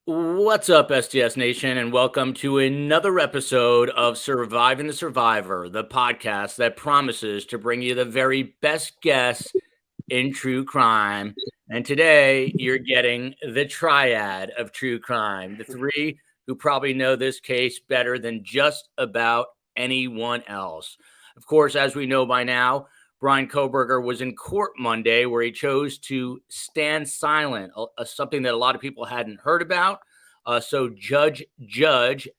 What's up, STS Nation, and welcome to another episode of Surviving the Survivor, the podcast that promises to bring you the very best guests in true crime. And today you're getting the triad of true crime, the three who probably know this case better than just about anyone else. Of course, as we know by now, Bryan Kohberger was in court Monday where he chose to stand silent, something that a lot of people hadn't heard about. So Judge,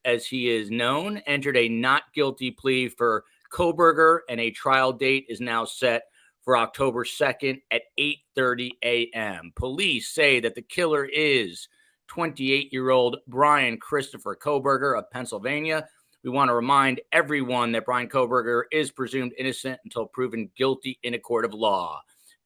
as he is known, entered a not guilty plea for Kohberger, and a trial date is now set for October 2nd at 8:30 a.m. Police say that the killer is 28-year-old Bryan Christopher Kohberger of Pennsylvania. We want to remind everyone that Bryan Kohberger is presumed innocent until proven guilty in a court of law.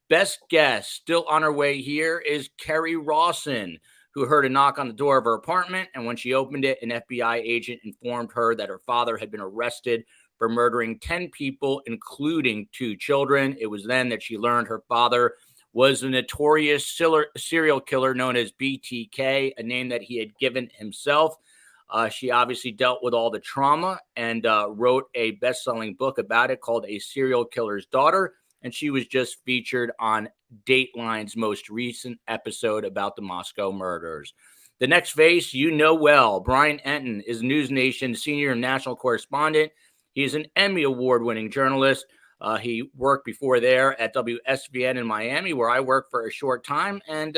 Best guest still on her way here is Kerri Rawson, who heard a knock on the door of her apartment, and when she opened it, an FBI agent informed her that her father had been arrested for murdering 10 people, including 2 children. It was then that she learned her father was a notorious serial killer known as BTK, a name that he had given himself. She obviously dealt with all the trauma and wrote a best-selling book about it called A Serial Killer's Daughter, and she was just featured on Dateline's most recent episode about the Moscow murders. The next face you know well, Brian Entin is News Nation senior national correspondent. He is an Emmy Award-winning journalist. He worked before there at WSVN in Miami, where I worked for a short time, and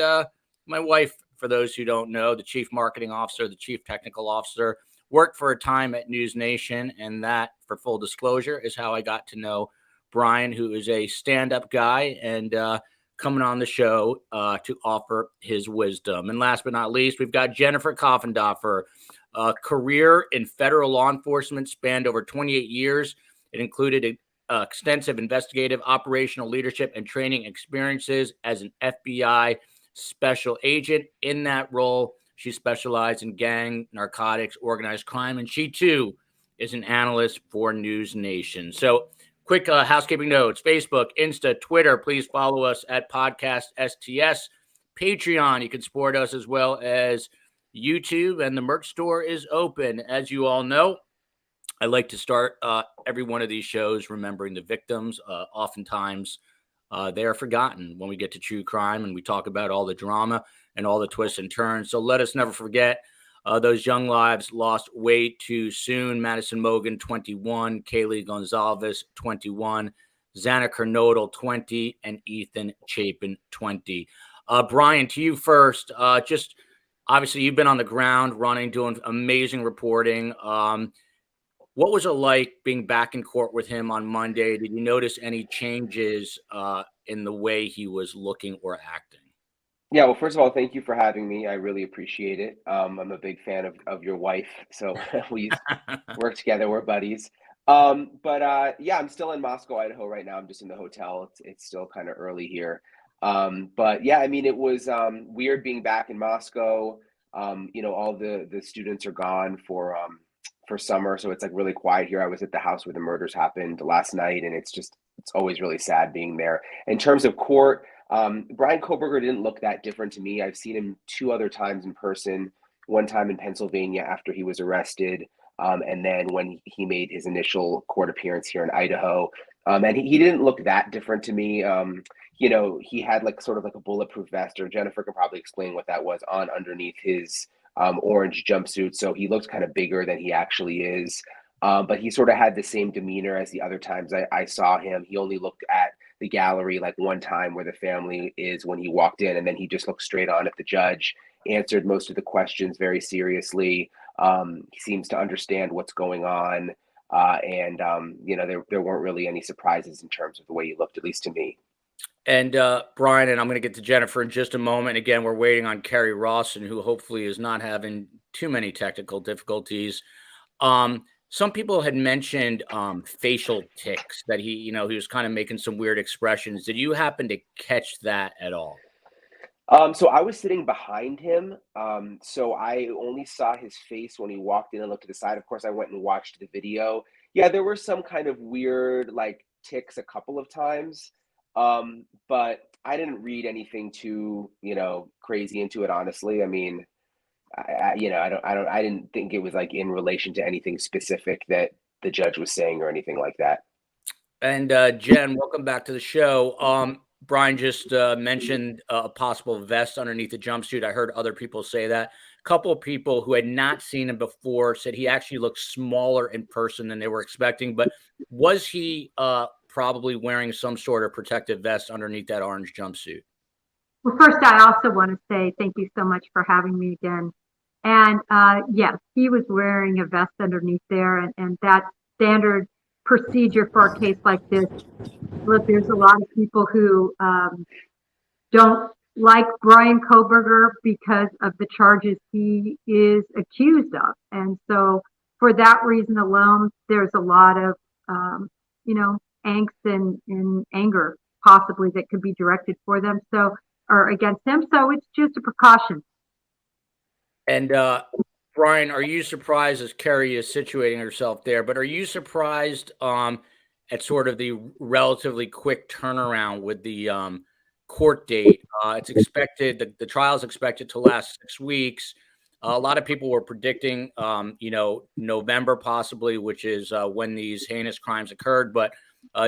my wife, for those who don't know, the chief marketing officer, the chief technical officer, worked for a time at News Nation. And that, for full disclosure, is how I got to know Brian, who is a stand-up guy and coming on the show to offer his wisdom. And last but not least, we've got Jennifer Coffindaffer. Career in federal law enforcement spanned over 28 years. It included extensive investigative, operational leadership, and training experiences as an FBI special agent. In that role, she specialized in gang, narcotics, organized crime, and she too is an analyst for News Nation. So, quick housekeeping notes: Facebook, Insta, Twitter. Please follow us at Podcast STS. Patreon, you can support us, as well as YouTube, and the merch store is open. As you all know, I like to start every one of these shows remembering the victims. Oftentimes, they are forgotten when we get to true crime and we talk about all the drama and all the twists and turns. So let us never forget those young lives lost way too soon. Madison Mogan, 21, Kaylee Gonzalez, 21, Xana Kernodle, 20, and Ethan Chapin, 20. Brian, to you first. Just obviously, you've been on the ground running, doing amazing reporting. What was it like being back in court with him on Monday? Did you notice any changes in the way he was looking or acting? Yeah, well, first of all, thank you for having me. I really appreciate it. I'm a big fan of your wife, so we work together. We're buddies. But yeah, I'm still in Moscow, Idaho right now. I'm just in the hotel. It's still kind of early here. But yeah, I mean, it was weird being back in Moscow. All the students are gone for summer, so it's like really quiet here. I was at the house where the murders happened last night, and it's always really sad being there. In terms of court, Bryan Kohberger didn't look that different to me. I've seen him 2 other times in person, one time in Pennsylvania after he was arrested, and then when he made his initial court appearance here in Idaho. And he didn't look that different to me. He had like sort of like a bulletproof vest, or Jennifer can probably explain what that was, on underneath his orange jumpsuit. So he looked kind of bigger than he actually is. But he sort of had the same demeanor as the other times I saw him. He only looked at the gallery like one time where the family is when he walked in, and then he just looked straight on at the judge, answered most of the questions very seriously. He seems to understand what's going on. There weren't really any surprises in terms of the way he looked, at least to me. And Brian, and I'm going to get to Jennifer in just a moment. Again, we're waiting on Kerri Rawson, who hopefully is not having too many technical difficulties. Some people had mentioned facial tics, that he was kind of making some weird expressions. Did you happen to catch that at all? So I was sitting behind him. So I only saw his face when he walked in and looked to the side. Of course, I went and watched the video. Yeah, there were some kind of weird like ticks a couple of times. But I didn't read anything too, crazy into it, honestly. I mean, I didn't think it was like in relation to anything specific that the judge was saying or anything like that. And Jen, welcome back to the show. Bryan just mentioned a possible vest underneath the jumpsuit. I heard other people say that. A couple of people who had not seen him before said he actually looked smaller in person than they were expecting. But was he probably wearing some sort of protective vest underneath that orange jumpsuit? Well, first, I also want to say thank you so much for having me again. And yes, he was wearing a vest underneath there, and that's standard procedure for a case like this. Look, there's a lot of people who don't like Bryan Kohberger because of the charges he is accused of. And so for that reason alone, there's a lot of, angst and anger possibly that could be directed for them. So, or against him. So it's just a precaution. And Bryan, are you surprised as Kerri is situating herself there? But are you surprised at sort of the relatively quick turnaround with the court date? It's expected the trial is expected to last 6 weeks. A lot of people were predicting, November possibly, which is when these heinous crimes occurred. But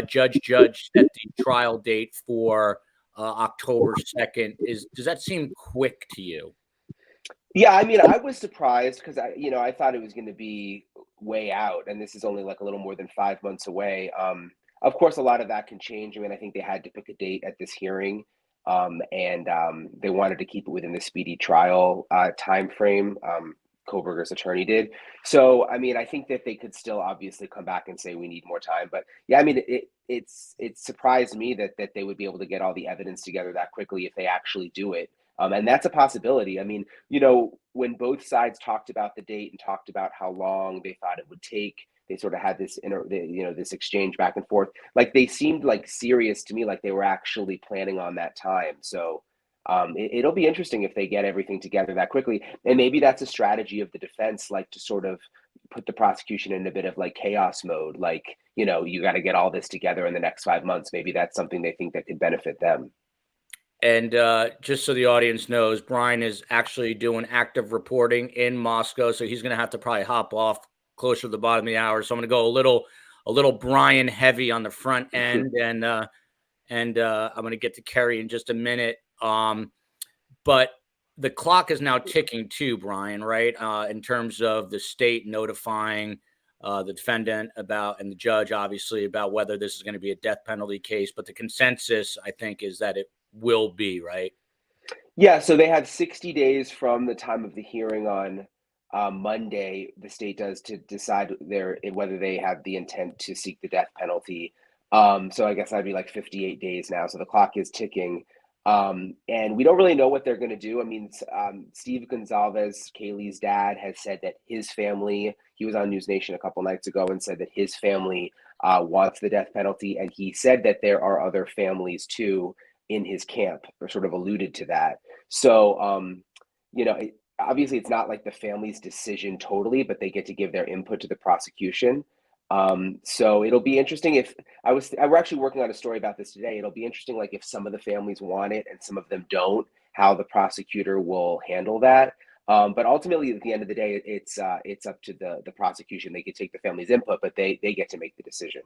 Judge set the trial date for October 2nd. Does that seem quick to you? Yeah, I mean, I was surprised because I thought it was going to be way out, and this is only like a little more than 5 months away. Of course, a lot of that can change. I mean, I think they had to pick a date at this hearing, and they wanted to keep it within the speedy trial time frame. Kohberger's attorney did. So, I mean, I think that they could still obviously come back and say we need more time. But yeah, I mean, it surprised me that they would be able to get all the evidence together that quickly if they actually do it. And that's a possibility. I mean, when both sides talked about the date and talked about how long they thought it would take, they sort of had this this exchange back and forth. Like they seemed like serious to me, like they were actually planning on that time. So it'll be interesting if they get everything together that quickly. And maybe that's a strategy of the defense, like to sort of put the prosecution in a bit of like chaos mode. Like, you got to get all this together in the next 5 months. Maybe that's something they think that could benefit them. And just so the audience knows, Bryan is actually doing active reporting in Moscow, so he's going to have to probably hop off closer to the bottom of the hour. So I'm going to go a little Bryan heavy on the front end, and I'm going to get to Kerri in just a minute. But the clock is now ticking too, Bryan, right? In terms of the state notifying the defendant about, and the judge obviously, about whether this is going to be a death penalty case. But the consensus, I think, is that it will be, right? Yeah, so they have 60 days from the time of the hearing on Monday, the state does, to decide whether they have the intent to seek the death penalty. So I guess that'd be like 58 days now. So the clock is ticking. And we don't really know what they're going to do. I mean, Steve Gonzalez, Kaylee's dad, has said that his family, he was on News Nation a couple nights ago and said that his family wants the death penalty. And he said that there are other families too in his camp, or sort of alluded to that. So, obviously it's not like the family's decision totally, but they get to give their input to the prosecution. So it'll be interesting if we're actually working on a story about this today. It'll be interesting, like if some of the families want it and some of them don't, how the prosecutor will handle that. But ultimately, at the end of the day, it's up to the prosecution. They could take the family's input, but they get to make the decision.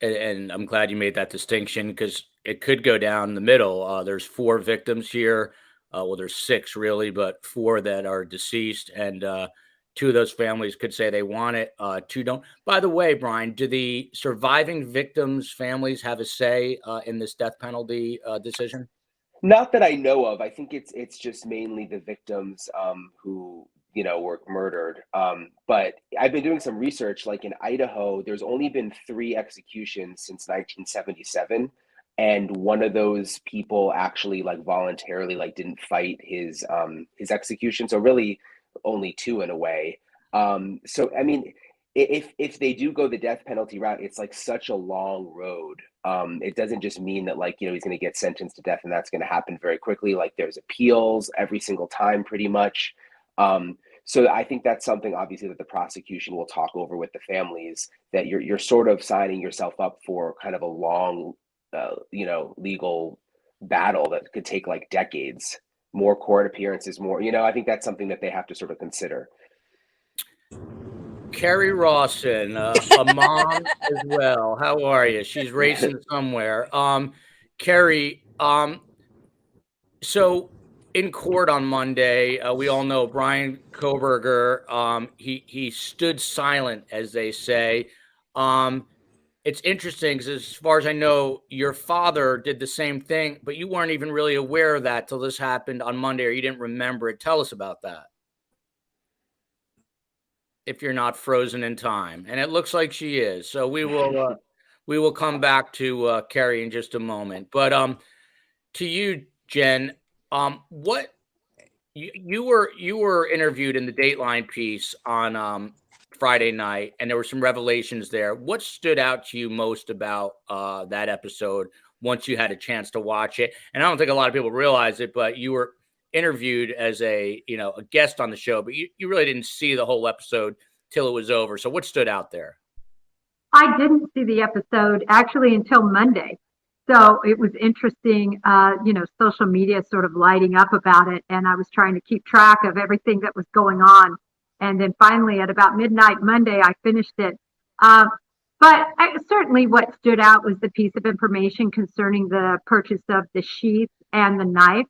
And I'm glad you made that distinction, because it could go down the middle. There's 4 victims here. Well, there's 6 really, but 4 that are deceased, and 2 of those families could say they want it. 2 don't. By the way, Bryan, do the surviving victims' families have a say in this death penalty decision? Not that I know of. I think it's just mainly the victims who were murdered. But I've been doing some research. Like in Idaho, there's only been 3 executions since 1977, and one of those people actually like voluntarily like didn't fight his execution. So really, only 2 in a way. So I mean, if they do go the death penalty route, it's like such a long road. It doesn't just mean that like he's going to get sentenced to death and that's going to happen very quickly. Like there's appeals every single time, pretty much. So I think that's something obviously that the prosecution will talk over with the families, that you're sort of signing yourself up for kind of a long, legal battle that could take like decades. more court appearances, more, I think that's something that they have to sort of consider. Kerri Rawson, a mom as well. How are you? She's racing somewhere. Kerri, so in court on Monday, we all know Bryan Kohberger. He stood silent, as they say. It's interesting because, as far as I know, your father did the same thing, but you weren't even really aware of that till this happened on Monday, or you didn't remember it. Tell us about that, if you're not frozen in time. And it looks like she is. So we will come back to Kerri in just a moment. But to you, Jen, what you were interviewed in the Dateline piece on Friday night, and there were some revelations there. What stood out to you most about that episode once you had a chance to watch it? And I don't think a lot of people realize it, but you were interviewed as a guest on the show, but you really didn't see the whole episode till it was over. So what stood out there? I didn't see the episode actually until Monday. So it was interesting, social media sort of lighting up about it. And I was trying to keep track of everything that was going on. And then finally at about midnight Monday, I finished it. Certainly what stood out was the piece of information concerning the purchase of the sheath and the knife.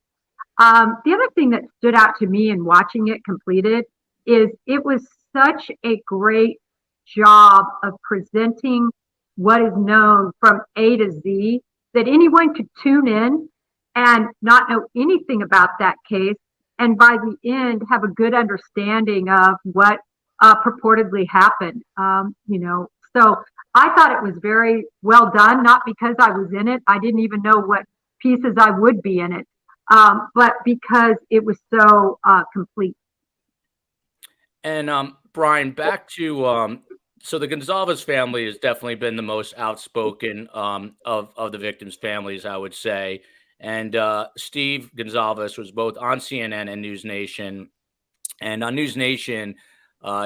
The other thing that stood out to me in watching it completed is it was such a great job of presenting what is known from A to Z, that anyone could tune in and not know anything about that case, and by the end have a good understanding of what purportedly happened. So I thought it was very well done, not because I was in it. I didn't even know what pieces I would be in it, but because it was so complete. And Bryan, back to so the Gonzalez family has definitely been the most outspoken of the victims' families, I would say. And Steve Gonzalez was both on CNN and News Nation. And on News Nation,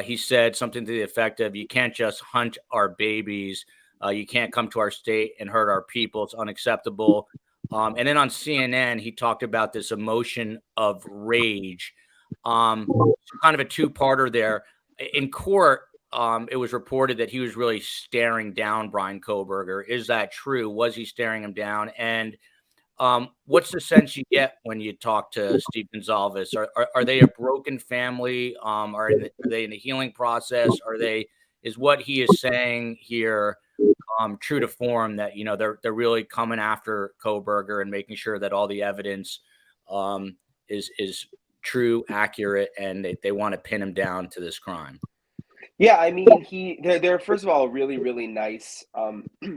he said something to the effect of, "You can't just hunt our babies. You can't come to our state and hurt our people. It's unacceptable." And then on CNN, he talked about this emotion of rage. So kind of a two-parter there. In court, it was reported that he was really staring down Bryan Kohberger. Is that true? Was he staring him down? And what's the sense you get when you talk to Steve Gonzalez? Are they a broken family? Are they in the healing process? Is what he is saying here true to form, that they're really coming after Kohberger and making sure that all the evidence is true, accurate, and they want to pin him down to this crime? Yeah, I mean, they're first of all a really, really nice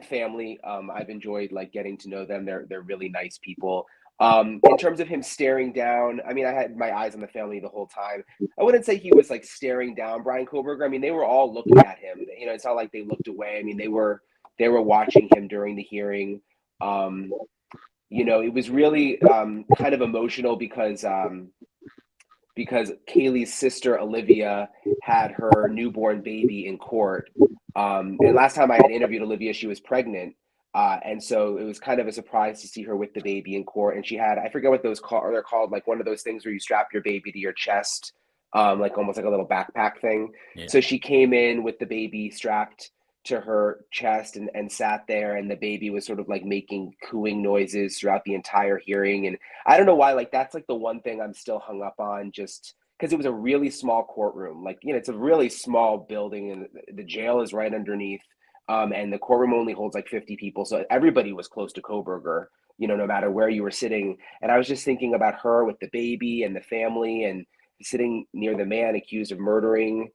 family. I've enjoyed getting to know them. They're really nice people. In terms of him staring down, I mean, I had my eyes on the family the whole time. I wouldn't say he was staring down Bryan Kohberger. I mean, they were all looking at him. It's not like they looked away. I mean, they were watching him during the hearing. It was really kind of emotional because Kaylee's sister Olivia had her newborn baby in court. And last time I had interviewed Olivia, she was pregnant. And so it was kind of a surprise to see her with the baby in court. And she had, I forget what those they're called, one of those things where you strap your baby to your chest, almost like a little backpack thing. Yeah. So she came in with the baby strapped to her chest and sat there, and the baby was sort of making cooing noises throughout the entire hearing. And I don't know why, that's the one thing I'm still hung up on, just because it was a really small courtroom. It's a really small building, and the jail is right underneath. And the courtroom only holds 50 people. So everybody was close to Kohberger, no matter where you were sitting. And I was just thinking about her with the baby and the family, and sitting near the man accused of murdering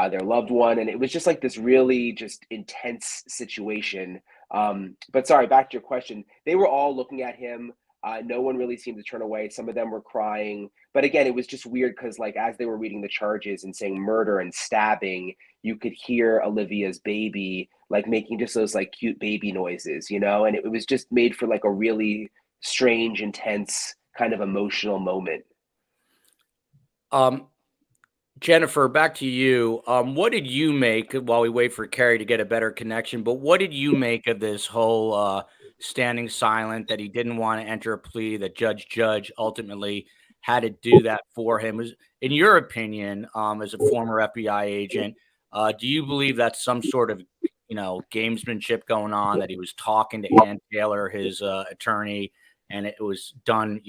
their loved one. And it was just this really just intense situation. But sorry, back to your question. They were all looking at him. No one really seemed to turn away. Some of them were crying. But again, it was just weird because as they were reading the charges and saying murder and stabbing, you could hear Olivia's baby making just those cute baby noises, and it was just made for a really strange, intense kind of emotional moment. Jennifer, back to you. What did you make, while we wait for Kerri to get a better connection, but what did you make of this whole standing silent, that he didn't want to enter a plea, that Judge ultimately had to do that for him. In your opinion, as a former FBI agent, do you believe that's some sort of, gamesmanship going on, that he was talking to Ann Taylor, his attorney, and it was done,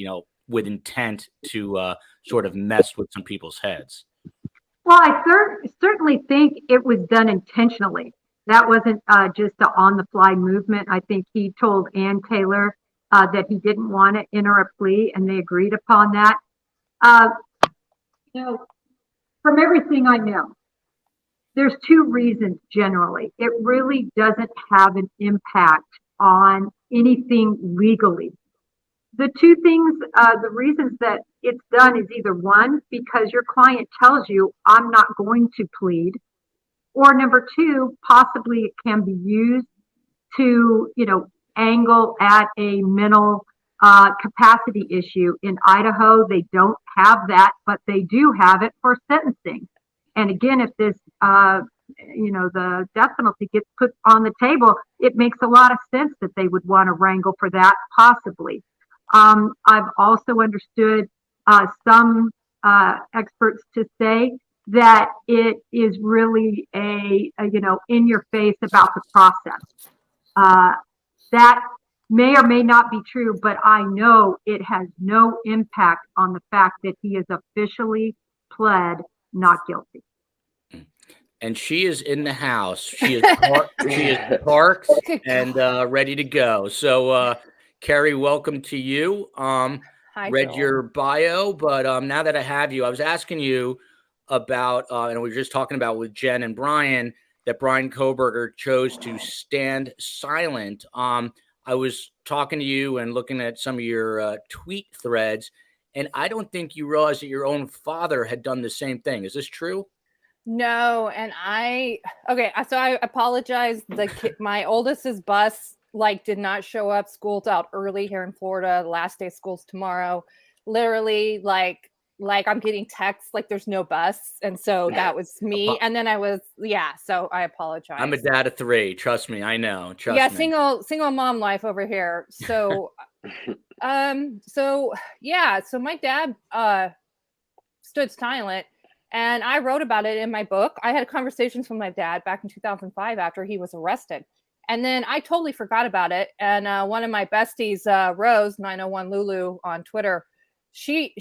with intent to sort of mess with some people's heads? Well, I certainly think it was done intentionally. That wasn't just an on-the-fly movement. I think he told Ann Taylor that he didn't want to enter a plea, and they agreed upon that. Uh, from everything I know, there's two reasons generally. It really doesn't have an impact on anything legally. The two things, the reasons that it's done is either one, because your client tells you, I'm not going to plead, or number two, possibly it can be used to, angle at a mental capacity issue. In Idaho, they don't have that, but they do have it for sentencing. And again, if this, the death penalty gets put on the table, it makes a lot of sense that they would want to wrangle for that, possibly. I've also understood some experts to say that it is really a in your face about the process. That may or may not be true, but I know it has no impact on the fact that he is officially pled not guilty. And she is in the house. She is parked and ready to go. So, Kerri, welcome to you. Hi, read Joel. your bio, but now that I have you, I was asking you about, and we were just talking about with Jen and Bryan, that Bryan Kohberger chose to stand silent. I was talking to you and looking at some of your tweet threads, and I don't think you realized that your own father had done the same thing. Is this true? No, and so I apologize. My oldest's bus did not show up. School's out early here in Florida. The last day of school's tomorrow. Literally, like I'm getting texts like there's no bus, and so that was me. And then so I apologize. I'm a dad of 3. Trust me, I know. Trust me. Single mom life over here. So, so my dad stood silent. And I wrote about it in my book. I had conversations with my dad back in 2005 after he was arrested. And then I totally forgot about it. And one of my besties, Rose, 901 Lulu on Twitter, she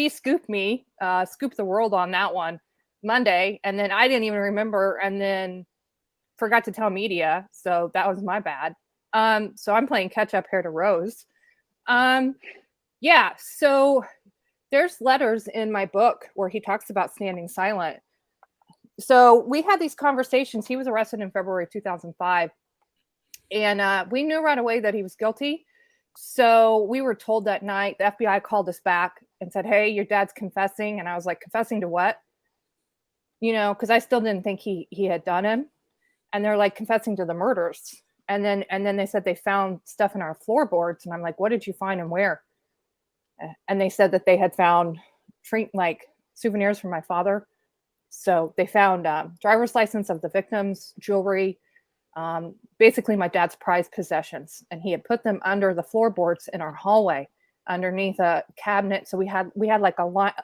scooped me, scooped the world on that one Monday. And then I didn't even remember, and then forgot to tell media. So that was my bad. So I'm playing catch up here to Rose. So there's letters in my book where he talks about standing silent. So we had these conversations. He was arrested in February 2005. And we knew right away that he was guilty. So we were told that night, the FBI called us back and said, hey, your dad's confessing. And I was like, confessing to what? Because I still didn't think he had done him. And they're like, confessing to the murders. And then they said they found stuff in our floorboards. And I'm like, what did you find and where? And they said that they had found souvenirs from my father. So they found driver's license of the victims, jewelry, basically my dad's prized possessions. And he had put them under the floorboards in our hallway underneath a cabinet. So we had like a lot,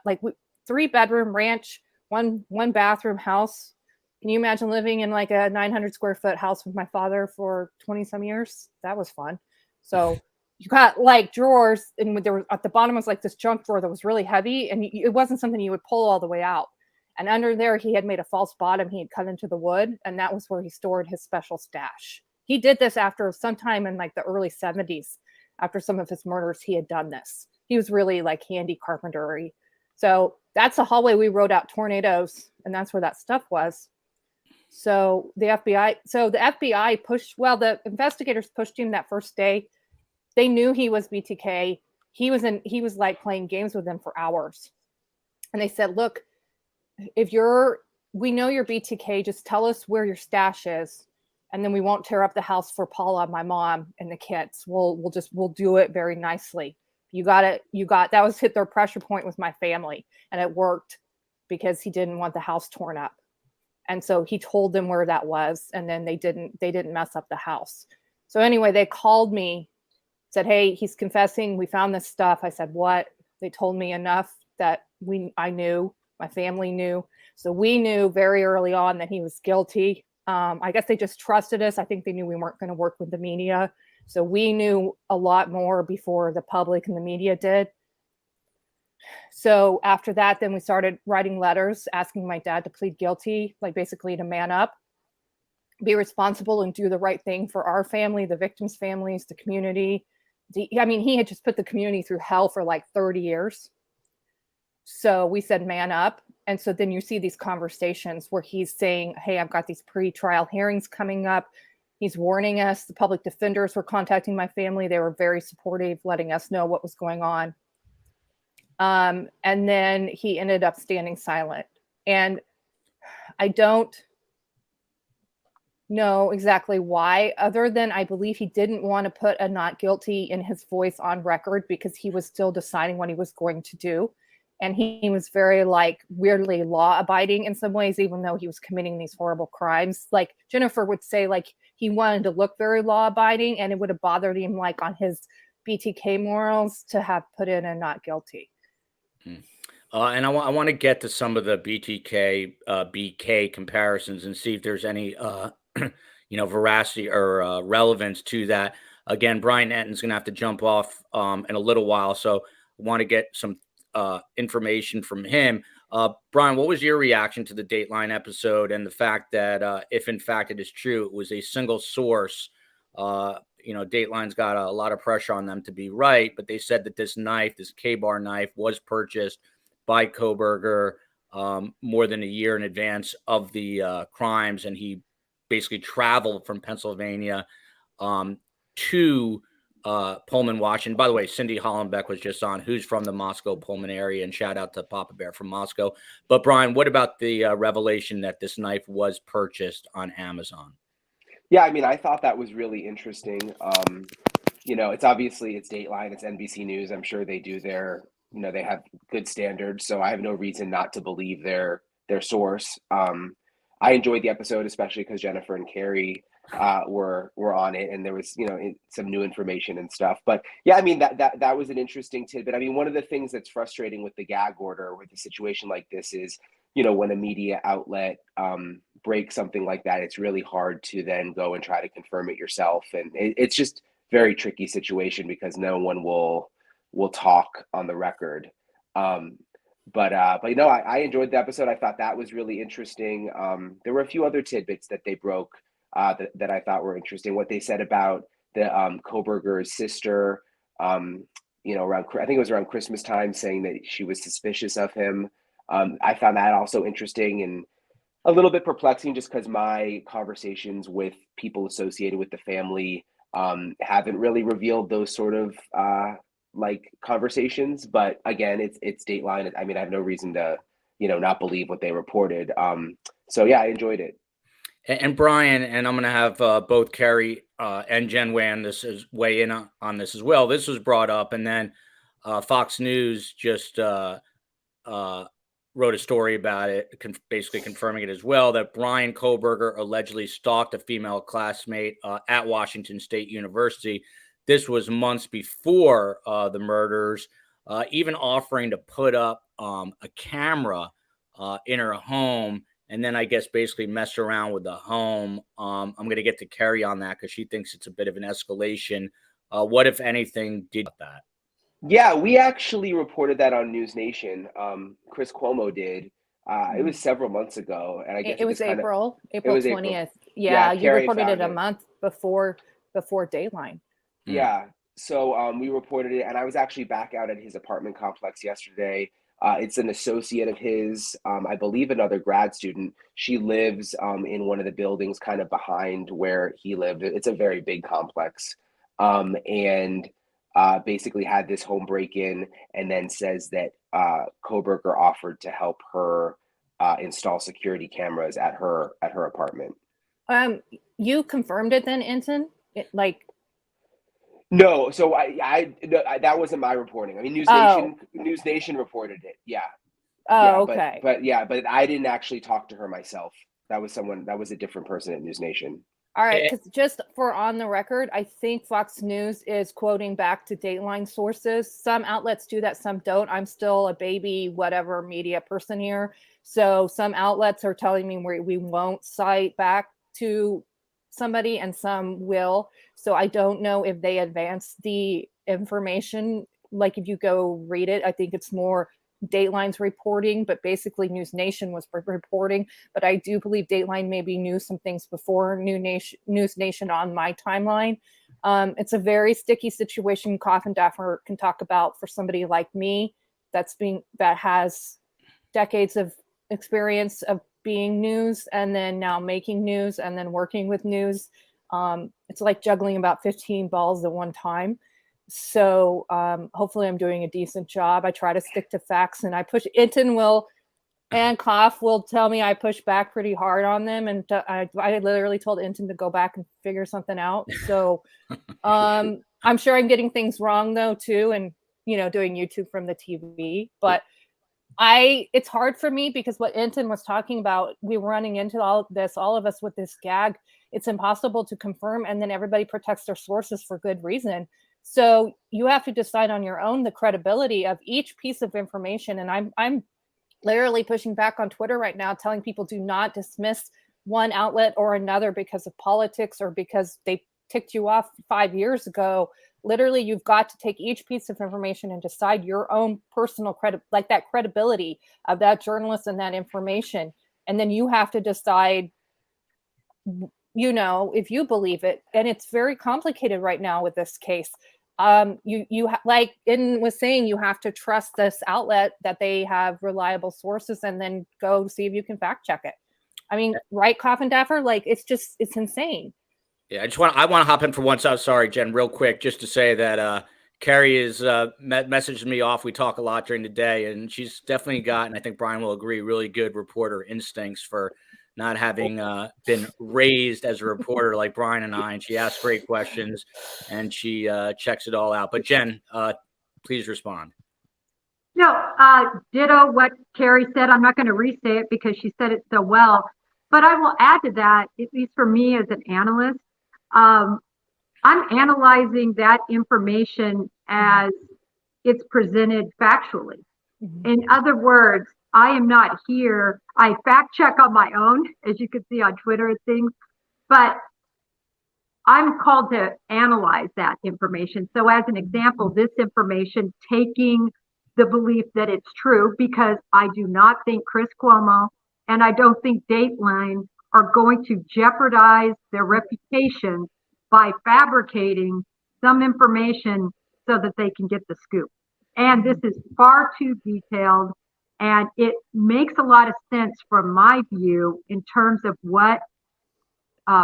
3-bedroom ranch, one bathroom house. Can you imagine living in like a 900 square foot house with my father for 20 some years? That was fun. So you got like drawers, and there was at the bottom was like this junk drawer that was really heavy, and it wasn't something you would pull all the way out. And under there, he had made a false bottom. He had cut into the wood, and that was where he stored his special stash. He did this after sometime in like the early 70s. After some of his murders, he had done this. He was really like handy carpentry. So that's the hallway we wrote out tornadoes, and that's where that stuff was. So the FBI the investigators pushed him that first day. They knew he was BTK. He was like playing games with them for hours. And they said, look, we know you're BTK, just tell us where your stash is. And then we won't tear up the house for Paula, my mom, and the kids. We'll do it very nicely. That was hit their pressure point with my family. And it worked because he didn't want the house torn up. And so he told them where that was. And then they didn't mess up the house. So anyway, they called me, said, hey, he's confessing. We found this stuff. I said, what? They told me enough that I knew, my family knew. So we knew very early on that he was guilty. I guess they just trusted us. I think they knew we weren't going to work with the media. So we knew a lot more before the public and the media did. So after that, then we started writing letters asking my dad to plead guilty, like basically to man up, be responsible and do the right thing for our family, the victims' families, the community. I mean, he had just put the community through hell for like 30 years. So we said, man up. And so then you see these conversations where he's saying, hey, I've got these pre-trial hearings coming up. He's warning us. The public defenders were contacting my family. They were very supportive, letting us know what was going on. And then he ended up standing silent. And I don't know exactly why, other than I believe he didn't want to put a not guilty in his voice on record because he was still deciding what he was going to do. And he was very like weirdly law abiding in some ways, even though he was committing these horrible crimes. Like Jennifer would say, like he wanted to look very law abiding, and it would have bothered him like on his BTK morals to have put in a not guilty. And I want to get to some of the BTK BK comparisons and see if there's any veracity or relevance to that. Again, Brian Entin's going to have to jump off in a little while, so I want to get some information from him. Brian, what was your reaction to the Dateline episode and the fact that if in fact it is true, it was a single source? Dateline's got a lot of pressure on them to be right, but they said that this knife, this K-bar knife, was purchased by Kohberger more than a year in advance of the crimes, and he basically traveled from Pennsylvania to Pullman, Washington. By the way, Cindy Hollenbeck was just on, who's from the Moscow, Pullman area, and shout out to Papa Bear from Moscow. But Brian, what about the revelation that this knife was purchased on Amazon? Yeah, I mean, I thought that was really interesting. It's obviously it's Dateline, it's NBC News. I'm sure they do they have good standards, so I have no reason not to believe their source. I enjoyed the episode, especially because Jennifer and Kerri were on it, and there was some new information and stuff. But yeah, I mean that was an interesting tidbit. I mean, one of the things that's frustrating with the gag order with a situation like this is when a media outlet breaks something like that, it's really hard to then go and try to confirm it yourself, and it's just very tricky situation because no one will talk on the record. But I enjoyed the episode. I thought that was really interesting. There were a few other tidbits that they broke that I thought were interesting. What they said about the Kohberger's sister, around, I think it was around Christmas time, saying that she was suspicious of him. I found that also interesting and a little bit perplexing, just because my conversations with people associated with the family haven't really revealed those sort of conversations. But again, it's Dateline. I mean, I have no reason to not believe what they reported. So yeah, I enjoyed it. And Brian, and I'm going to have both Kerri and Jen weigh in on this as well. This was brought up, and then Fox News just wrote a story about it, basically confirming it as well, that Bryan Kohberger allegedly stalked a female classmate at Washington State University. This was months before the murders, even offering to put up a camera in her home, and then I guess basically mess around with the home. I'm going to get to Kerri on that because she thinks it's a bit of an escalation. What, if anything, did that? Yeah, we actually reported that on News Nation. Chris Cuomo did. It was several months ago, and I guess it was April 20th. Yeah, you Kerri reported it a month before Dateline. Yeah, so we reported it, and I was actually back out at his apartment complex yesterday. It's an associate of his, I believe another grad student. She lives in one of the buildings kind of behind where he lived. It's a very big complex, and basically had this home break-in, and then says that Kohberger offered to help her install security cameras at her apartment. You confirmed it then, Entin? No, so I that wasn't my reporting. I mean, News Nation reported it. Yeah. Oh, yeah, okay. But I didn't actually talk to her myself. That was a different person at News Nation. All right, because just for on the record, I think Fox News is quoting back to Dateline sources. Some outlets do that, some don't. I'm still a baby, whatever media person here. So some outlets are telling me we won't cite back to somebody and some will. So I don't know if they advance the information. Like if you go read it, I think it's more Dateline's reporting, but basically News Nation was reporting. But I do believe Dateline maybe knew some things before News Nation on my timeline. It's a very sticky situation. Coffindaffer can talk about for somebody like me that has decades of experience of being news and then now making news and then working with news. It's like juggling about 15 balls at one time. So hopefully I'm doing a decent job. I try to stick to facts, and I push. Entin and Koff will tell me I push back pretty hard on them, and I literally told Entin to go back and figure something out. So I'm sure I'm getting things wrong though too, and doing YouTube from the TV. But it's hard for me because what Entin was talking about, we were running into all of us with this gag. It's impossible to confirm, and then everybody protects their sources for good reason. So you have to decide on your own the credibility of each piece of information. And I'm literally pushing back on Twitter right now, telling people do not dismiss one outlet or another because of politics or because they ticked you off 5 years ago. Literally, you've got to take each piece of information and decide your own personal credibility of that journalist and that information. And then you have to decide, if you believe it. And it's very complicated right now with this case. Like Entin was saying, you have to trust this outlet that they have reliable sources and then go see if you can fact check it. I mean, right, Coffindaffer? Like, it's insane. Yeah, I want to hop in for once. I'm sorry, Jen, real quick, just to say that Kerri has messaged me off. We talk a lot during the day, and she's definitely got, and I think Bryan will agree, really good reporter instincts for not having been raised as a reporter like Bryan and I. And she asks great questions, and she checks it all out. But Jen, please respond. No, ditto what Kerri said. I'm not going to re-say it because she said it so well. But I will add to that, at least for me as an analyst, I'm analyzing that information as it's presented factually. Mm-hmm. In other words, I am not here. I fact check on my own, as you can see on Twitter and things, but I'm called to analyze that information. So as an example, this information, taking the belief that it's true, because I do not think Chris Cuomo and I don't think Dateline are going to jeopardize their reputation by fabricating some information so that they can get the scoop. And this is far too detailed, and it makes a lot of sense from my view in terms of what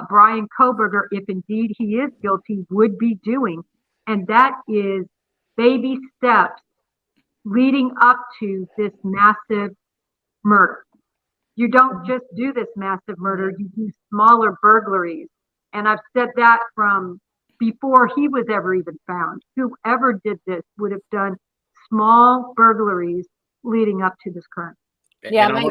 Bryan Kohberger, if indeed he is guilty, would be doing. And that is baby steps leading up to this massive murder. You don't just do this massive murder, you do smaller burglaries. And I've said that from before he was ever even found. Whoever did this would have done small burglaries leading up to this crime. Yeah, and I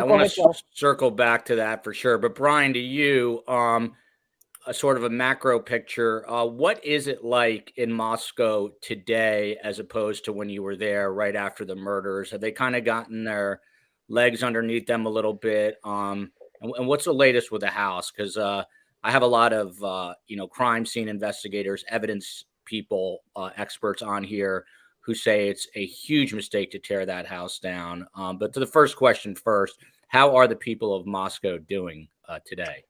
want to circle back to that for sure. But Bryan, to you, a sort of a macro picture. What is it like in Moscow today as opposed to when you were there right after the murders? Have they kind of gotten their legs underneath them a little bit? And what's the latest with the house? Because I have a lot of crime scene investigators, evidence people, experts on here who say it's a huge mistake to tear that house down. But to the first question first, how are the people of Moscow doing today?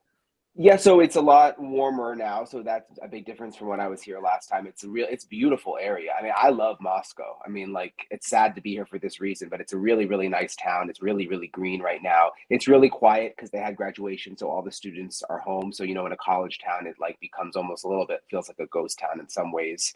Yeah, so it's a lot warmer now, so that's a big difference from when I was here last time. It's a beautiful area. I mean, I love Moscow. I mean, like, it's sad to be here for this reason, but it's a really, really nice town. It's really, really green right now. It's really quiet because they had graduation, so all the students are home. So, in a college town, it like becomes almost a little bit, feels like a ghost town in some ways.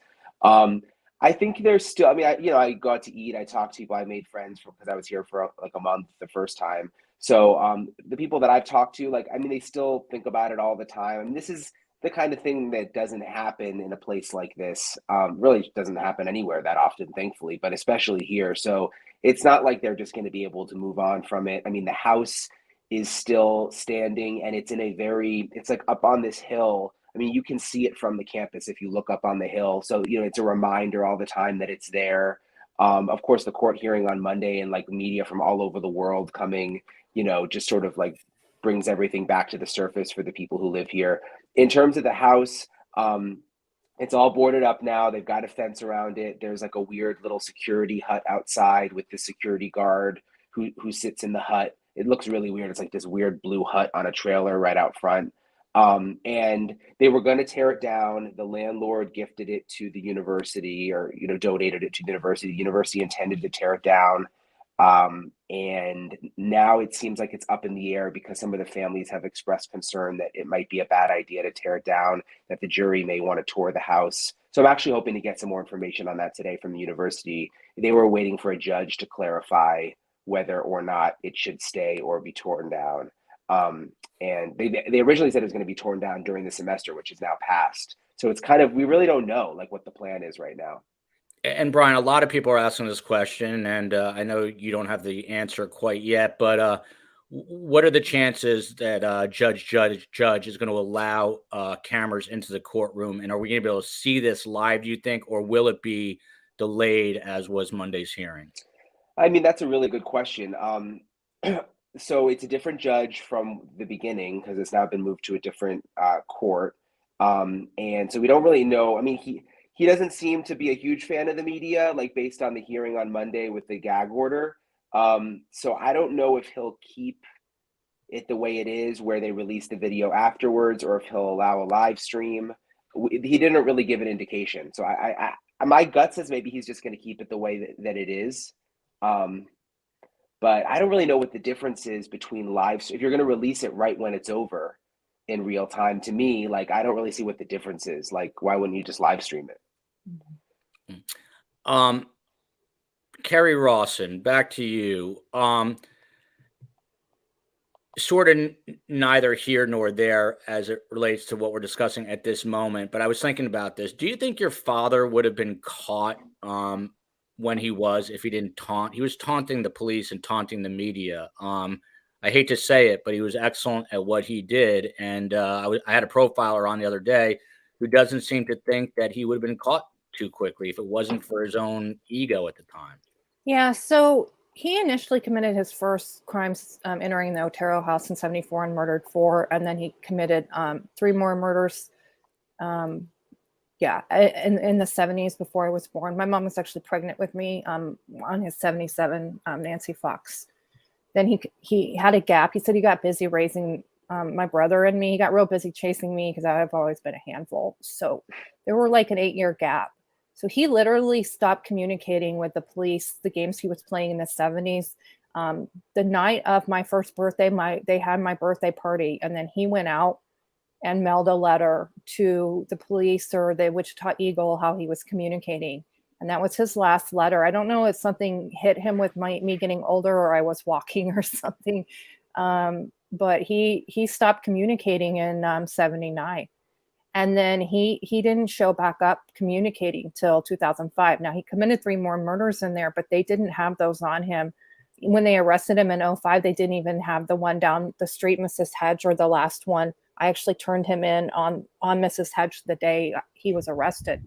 I think there's still, I go out to eat, I talk to people, I made friends because I was here for like a month the first time. So the people that I've talked to, they still think about it all the time. And this is the kind of thing that doesn't happen in a place like this. Really doesn't happen anywhere that often, thankfully, but especially here. So it's not like they're just going to be able to move on from it. I mean, the house is still standing, and it's it's like up on this hill. I mean, you can see it from the campus if you look up on the hill. So, it's a reminder all the time that it's there. Of course, the court hearing on Monday and like media from all over the world coming, just sort of like brings everything back to the surface for the people who live here. In terms of the house, it's all boarded up now. They've got a fence around it. There's like a weird little security hut outside with the security guard who sits in the hut. It looks really weird. It's like this weird blue hut on a trailer right out front. And they were going to tear it down. The landlord gifted it to the university, or donated it to the university. The university intended to tear it down. And now it seems like it's up in the air because some of the families have expressed concern that it might be a bad idea to tear it down, that the jury may want to tour the house. So I'm actually hoping to get some more information on that today from the university. They were waiting for a judge to clarify whether or not it should stay or be torn down. And they originally said it was going to be torn down during the semester, which is now passed. So it's we really don't know like what the plan is right now. And Bryan, a lot of people are asking this question, and I know you don't have the answer quite yet, but what are the chances that Judge is going to allow cameras into the courtroom, and are we going to be able to see this live, do you think, or will it be delayed as was Monday's hearing? I mean, that's a really good question. So it's a different judge from the beginning because it's now been moved to a different court. And so we don't really know. I mean, he doesn't seem to be a huge fan of the media, like based on the hearing on Monday with the gag order. So I don't know if he'll keep it the way it is, where they release the video afterwards, or if he'll allow a live stream. He didn't really give an indication. So I my gut says maybe he's just going to keep it the way that it is. But I don't really know what the difference is between if you're going to release it right when it's over in real time. To me, like, I don't really see what the difference is. Like, why wouldn't you just live stream it? Kerri Rawson, back to you. Sort of neither here nor there as it relates to what we're discussing at this moment, but I was thinking about this. Do you think your father would have been caught when if he didn't taunt? He was taunting the police and taunting the media. I hate to say it, but he was excellent at what he did. And I had a profiler on the other day who doesn't seem to think that he would have been caught too quickly if it wasn't for his own ego at the time. Yeah, so he initially committed his first crimes entering the Otero house in 1974 and murdered 4, and then he committed 3 more murders in the 1970s before I was born. My mom was actually pregnant with me on his 1977 Nancy Fox. Then he had a gap. He said he got busy raising my brother and me. He got real busy chasing me because I've always been a handful. So there were like an 8-year gap. So he literally stopped communicating with the police, the games he was playing in the 1970s. The night of my first birthday, they had my birthday party, and then he went out and mailed a letter to the police or the Wichita Eagle how he was communicating. And that was his last letter. I don't know if something hit him with me getting older, or I was walking or something. But he stopped communicating in 1979. And then he didn't show back up communicating till 2005. Now, he committed 3 more murders in there, but they didn't have those on him. When they arrested him in 2005, they didn't even have the one down the street, Mrs. Hedge, or the last one. I actually turned him in on Mrs. Hedge the day he was arrested.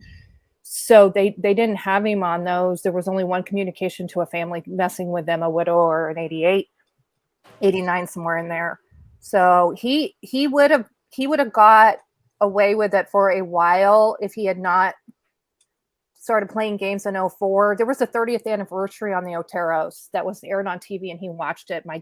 So they didn't have him on those. There was only one communication to a family messing with them, a widow or an 88, 89, somewhere in there. So he would have got away with it for a while if he had not started playing games in 2004. There was a 30th anniversary on the Oteros that was aired on TV, and he watched it. My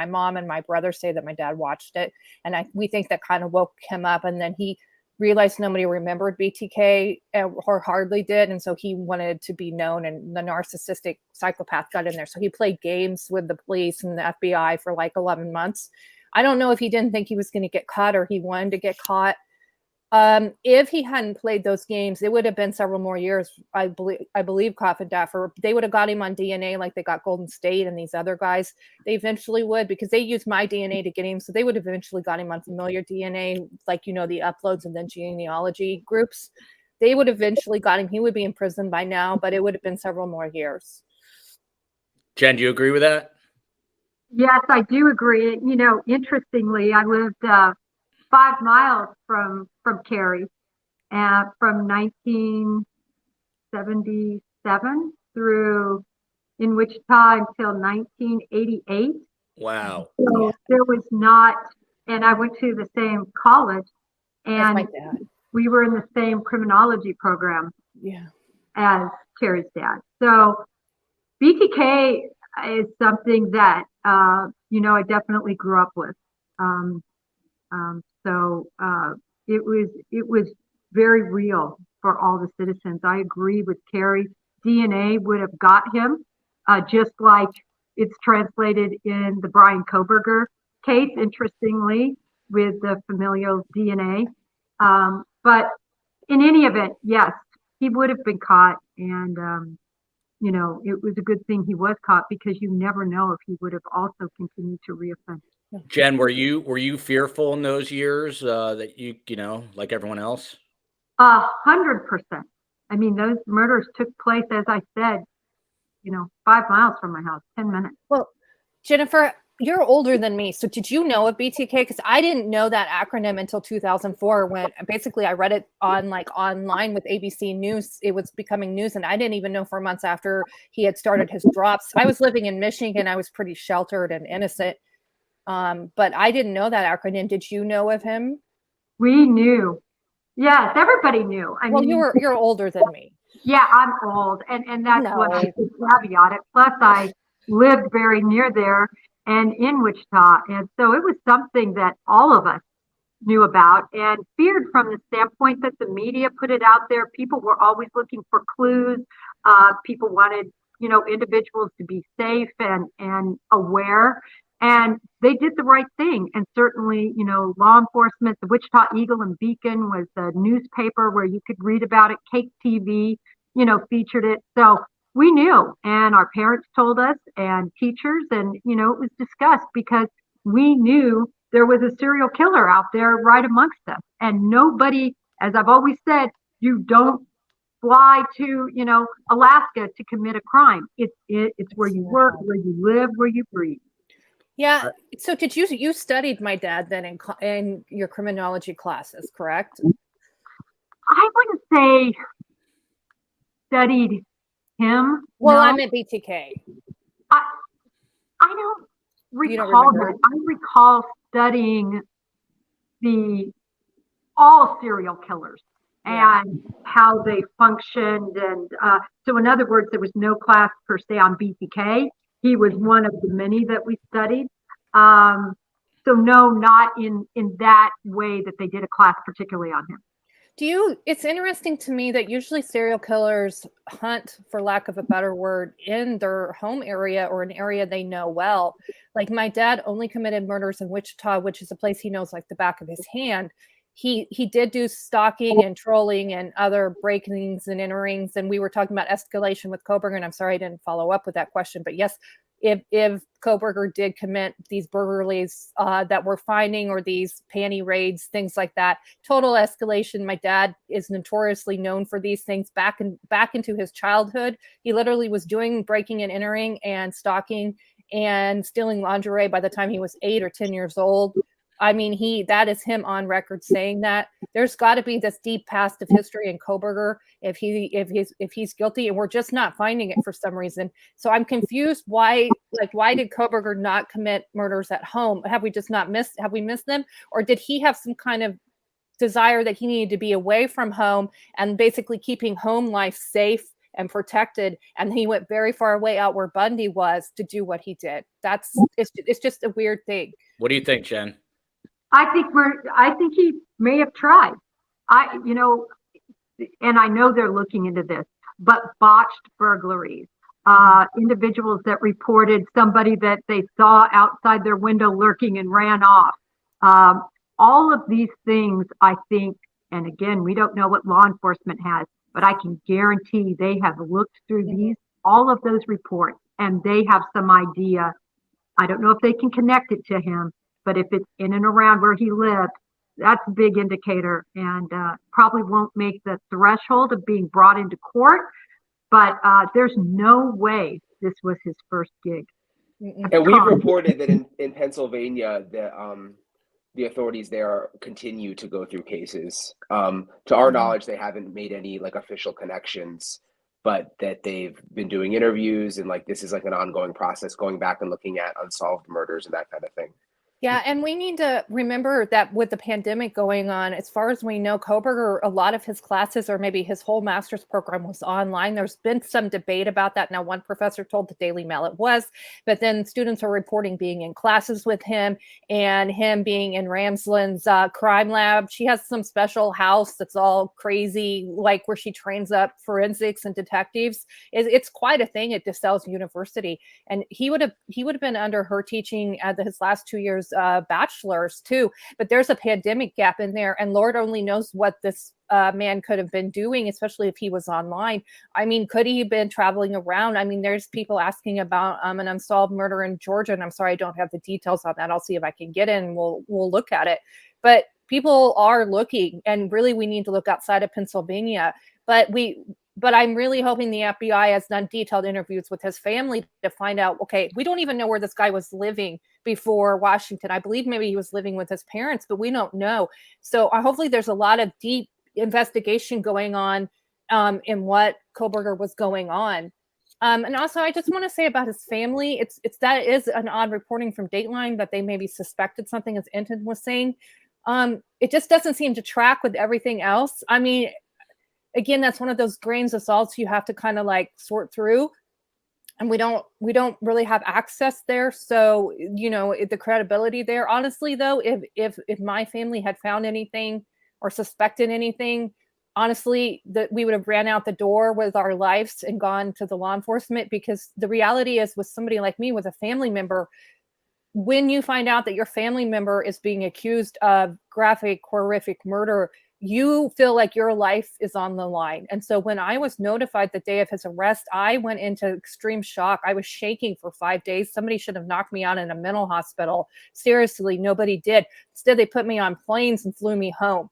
mom and my brother say that my dad watched it, and we think that kind of woke him up. And then he realized nobody remembered BTK, or hardly did, and so he wanted to be known, and the narcissistic psychopath got in there. So he played games with the police and the FBI for like 11 months. I don't know if he didn't think he was going to get caught or he wanted to get caught. If he hadn't played those games, it would have been several more years. I believe Coffindaffer, they would have got him on DNA like they got Golden State and these other guys. They eventually would, because they used my DNA to get him. So they would have eventually got him on familiar DNA, like, the uploads and then genealogy groups. They would have eventually got him. He would be in prison by now, but it would have been several more years. Jen, do you agree with that? Yes, I do agree. Interestingly, I lived 5 miles from Kerri, from 1977 through in Wichita until 1988. Wow. So there was not, and I went to the same college, That's my and dad. we were in the same criminology program Yeah. as Kerri's dad. So BTK is something that I definitely grew up with. Um, so it was very real for all the citizens. I agree with Kerri. DNA would have got him, just like it's translated in the Bryan Kohberger case, interestingly, with the familial DNA. But in any event, yes, he would have been caught, and it was a good thing he was caught, because you never know if he would have also continued to reoffend. Jen, were you fearful in those years that like everyone else? 100%. I mean, those murders took place, as I said, 5 miles from my house, 10 minutes. Well, Jennifer, you're older than me. So did you know of BTK? Because I didn't know that acronym until 2004, when basically I read it online with ABC News. It was becoming news, and I didn't even know for months after he had started his drops. I was living in Michigan. I was pretty sheltered and innocent. But I didn't know that acronym. Did you know of him? We knew. Yes, everybody knew. I mean, you're older than me. Yeah, I'm old, and that's what I should caveat it. Plus, I lived very near there and in Wichita, and so it was something that all of us knew about and feared, from the standpoint that the media put it out there. People were always looking for clues. People wanted, individuals to be safe and aware. And they did the right thing. And certainly, law enforcement, the Wichita Eagle and Beacon was a newspaper where you could read about it. Cake TV, featured it. So we knew, and our parents told us, and teachers, and, it was discussed, because we knew there was a serial killer out there right amongst us. And nobody, as I've always said, you don't fly to, Alaska to commit a crime. It's where you work, where you live, where you breathe. Yeah. So did you studied my dad then in your criminology classes, correct? I wouldn't say studied him. Well, no. I meant BTK. I don't recall that. I recall studying all serial killers and how they functioned. And so in other words, there was no class per se on BTK. He was one of the many that we studied. So no, not in that way that they did a class particularly on him. It's interesting to me that usually serial killers hunt, for lack of a better word, in their home area or an area they know well. Like my dad only committed murders in Wichita, which is a place he knows like the back of his hand. He did do stalking and trolling and other breakings and enterings. And we were talking about escalation with Kohberger, and I'm sorry I didn't follow up with that question. But yes, if Kohberger did commit these burglaries that we're finding, or these panty raids, things like that, total escalation. My dad is notoriously known for these things back into his childhood. He literally was doing breaking and entering and stalking and stealing lingerie by the time he was 8 or 10 years old. I mean, that is him on record saying that. There's got to be this deep past of history in Kohberger if he's guilty, and we're just not finding it for some reason. So I'm confused why did Kohberger not commit murders at home? Have we missed them? Or did he have some kind of desire that he needed to be away from home and basically keeping home life safe and protected, and he went very far away out where Bundy was to do what he did? It's just a weird thing. What do you think, Jen? I think he may have tried. And I know they're looking into this, but botched burglaries, individuals that reported somebody that they saw outside their window lurking and ran off. All of these things, I think, and again, we don't know what law enforcement has, but I can guarantee they have looked through all of those reports, and they have some idea. I don't know if they can connect it to him, but if it's in and around where he lived, that's a big indicator, and probably won't make the threshold of being brought into court. But there's no way this was his first gig. And we've reported that in Pennsylvania, the authorities there continue to go through cases. To our knowledge, they haven't made any like official connections, but that they've been doing interviews, and like this is like an ongoing process, going back and looking at unsolved murders and that kind of thing. Yeah, and we need to remember that with the pandemic going on, as far as we know, Kohberger, a lot of his classes or maybe his whole master's program was online. There's been some debate about that. Now, one professor told the Daily Mail it was, but then students are reporting being in classes with him and him being in Ramsland's crime lab. She has some special house that's all crazy, like where she trains up forensics and detectives. It's quite a thing at DeSales University. And he would have been under her teaching at his last 2 years bachelor's too, but there's a pandemic gap in there, and Lord only knows what this man could have been doing, especially if he was online. I mean, could he have been traveling around? I mean, there's people asking about an unsolved murder in Georgia, and I'm sorry I don't have the details on that. I'll see if I can get in. We'll look at it, but people are looking, and really we need to look outside of Pennsylvania. But I'm really hoping the FBI has done detailed interviews with his family to find out, okay, we don't even know where this guy was living before Washington. I believe maybe he was living with his parents, but we don't know. So hopefully there's a lot of deep investigation going on in what Kohberger was going on. And also, I just want to say about his family, that is an odd reporting from Dateline that they maybe suspected something, as Entin was saying. It just doesn't seem to track with everything else. I mean, again, that's one of those grains of salt you have to kind of like sort through, and we don't really have access there. So, you know, the credibility there, honestly, though, if my family had found anything or suspected anything, honestly, that we would have ran out the door with our lives and gone to the law enforcement, because the reality is with somebody like me, with a family member, when you find out that your family member is being accused of graphic, horrific murder, you feel like your life is on the line. And so when I was notified the day of his arrest, I went into extreme shock. I was shaking for 5 days. Somebody should have knocked me out in a mental hospital. Seriously, nobody did. Instead, they put me on planes and flew me home.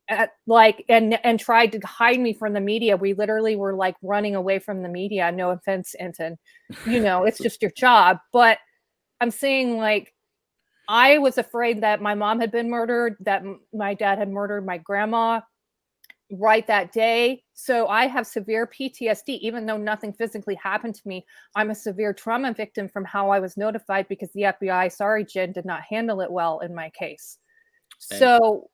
And tried to hide me from the media. We literally were like running away from the media. No offense, Entin. You know, it's just your job. But I'm saying, like, I was afraid that my mom had been murdered, that my dad had murdered my grandma right that day. So I have severe PTSD, even though nothing physically happened to me. I'm a severe trauma victim from how I was notified, because the FBI, sorry, Jen, did not handle it well in my case. So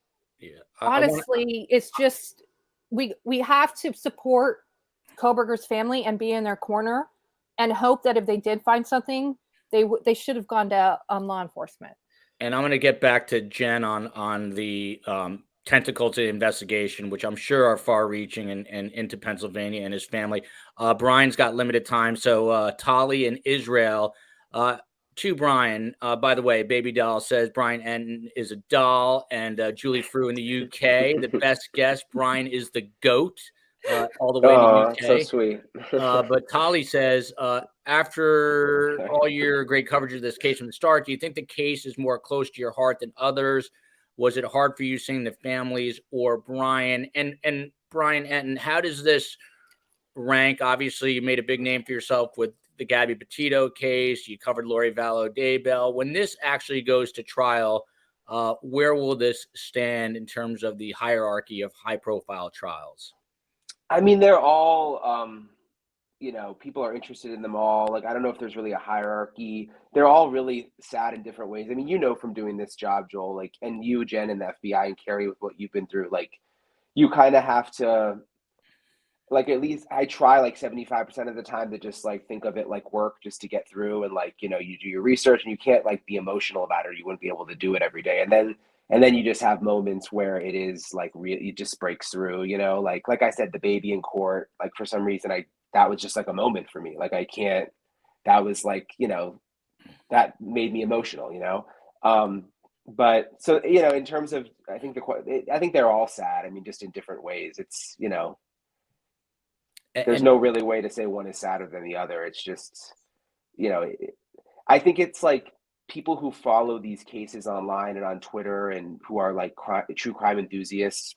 honestly, it's just, we have to support Kohberger's family and be in their corner, and hope that if they did find something, they should have gone to law enforcement. And I'm going to get back to Jen on the tentacles of the investigation, which I'm sure are far-reaching and into Pennsylvania and his family. Bryan's got limited time, so Tali in Israel. To Bryan, by the way, Baby Doll says Bryan Entin is a doll, and Julie Frew in the UK, the best guest. Bryan is the GOAT. All the way to the UK. So sweet. But Tali says, after all your great coverage of this case from the start, do you think the case is more close to your heart than others? Was it hard for you seeing the families or Bryan? And Bryan Entin, how does this rank? Obviously, you made a big name for yourself with the Gabby Petito case. You covered Lori Vallow Daybell. When this actually goes to trial, where will this stand in terms of the hierarchy of high-profile trials? I mean, they're all, you know, people are interested in them all. Like, I don't know if there's really a hierarchy. They're all really sad in different ways. I mean, you know, from doing this job, Joel, like, and you, Jen, and the FBI, and Kerri, with what you've been through, like, you kind of have to, like, at least I try like 75% of the time to just like think of it like work, just to get through. And like, you know, you do your research, and you can't like be emotional about it, or you wouldn't be able to do it every day. And then you just have moments where it is like it just breaks through, you know, like I said, the baby in court, like for some reason that was just like a moment for me. Like that was like, you know, that made me emotional, you know? But so, you know, in terms of, I think they're all sad. I mean, just in different ways. It's, you know, there's no really way to say one is sadder than the other. It's just, you know, I think it's like, people who follow these cases online and on Twitter, and who are like true crime enthusiasts,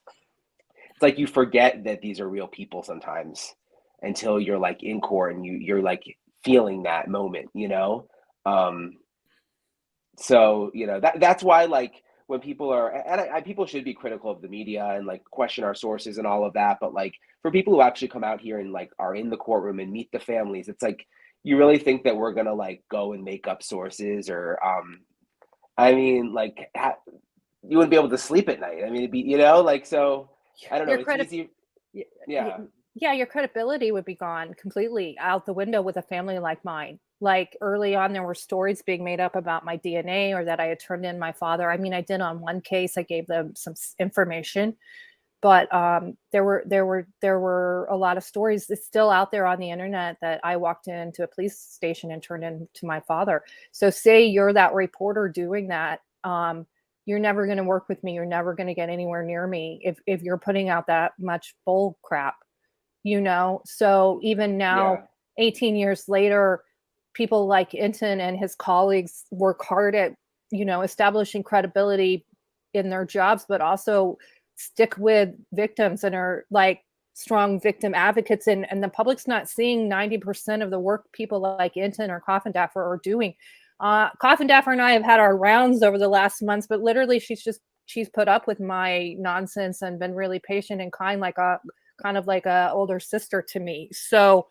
it's like you forget that these are real people sometimes until you're like in court and you're like feeling that moment, you know? So, that's why, like, when people are, and people should be critical of the media and like question our sources and all of that. But like, for people who actually come out here and like are in the courtroom and meet the families, it's like, you really think that we're going to like go and make up sources or, I mean, like, you wouldn't be able to sleep at night. I mean, it'd be, like, so I don't know. It's easy. Yeah. Yeah, your credibility would be gone completely out the window with a family like mine. Like early on, there were stories being made up about my DNA or that I had turned in my father. I mean, I did on one case, I gave them some information, but there were a lot of stories that's still out there on the internet that I walked into a police station and turned in to my father. So say you're that reporter doing that, you're never going to work with me. You're never going to get anywhere near me if you're putting out that much bull crap. So even now, 18 years later, people like Entin and his colleagues work hard at, establishing credibility in their jobs, but also stick with victims and are like strong victim advocates. And the public's not seeing 90% of the work people like Entin or Coffindaffer are doing. Coffindaffer and I have had our rounds over the last months, but literally she's put up with my nonsense and been really patient and kind, like kind of like a older sister to me. So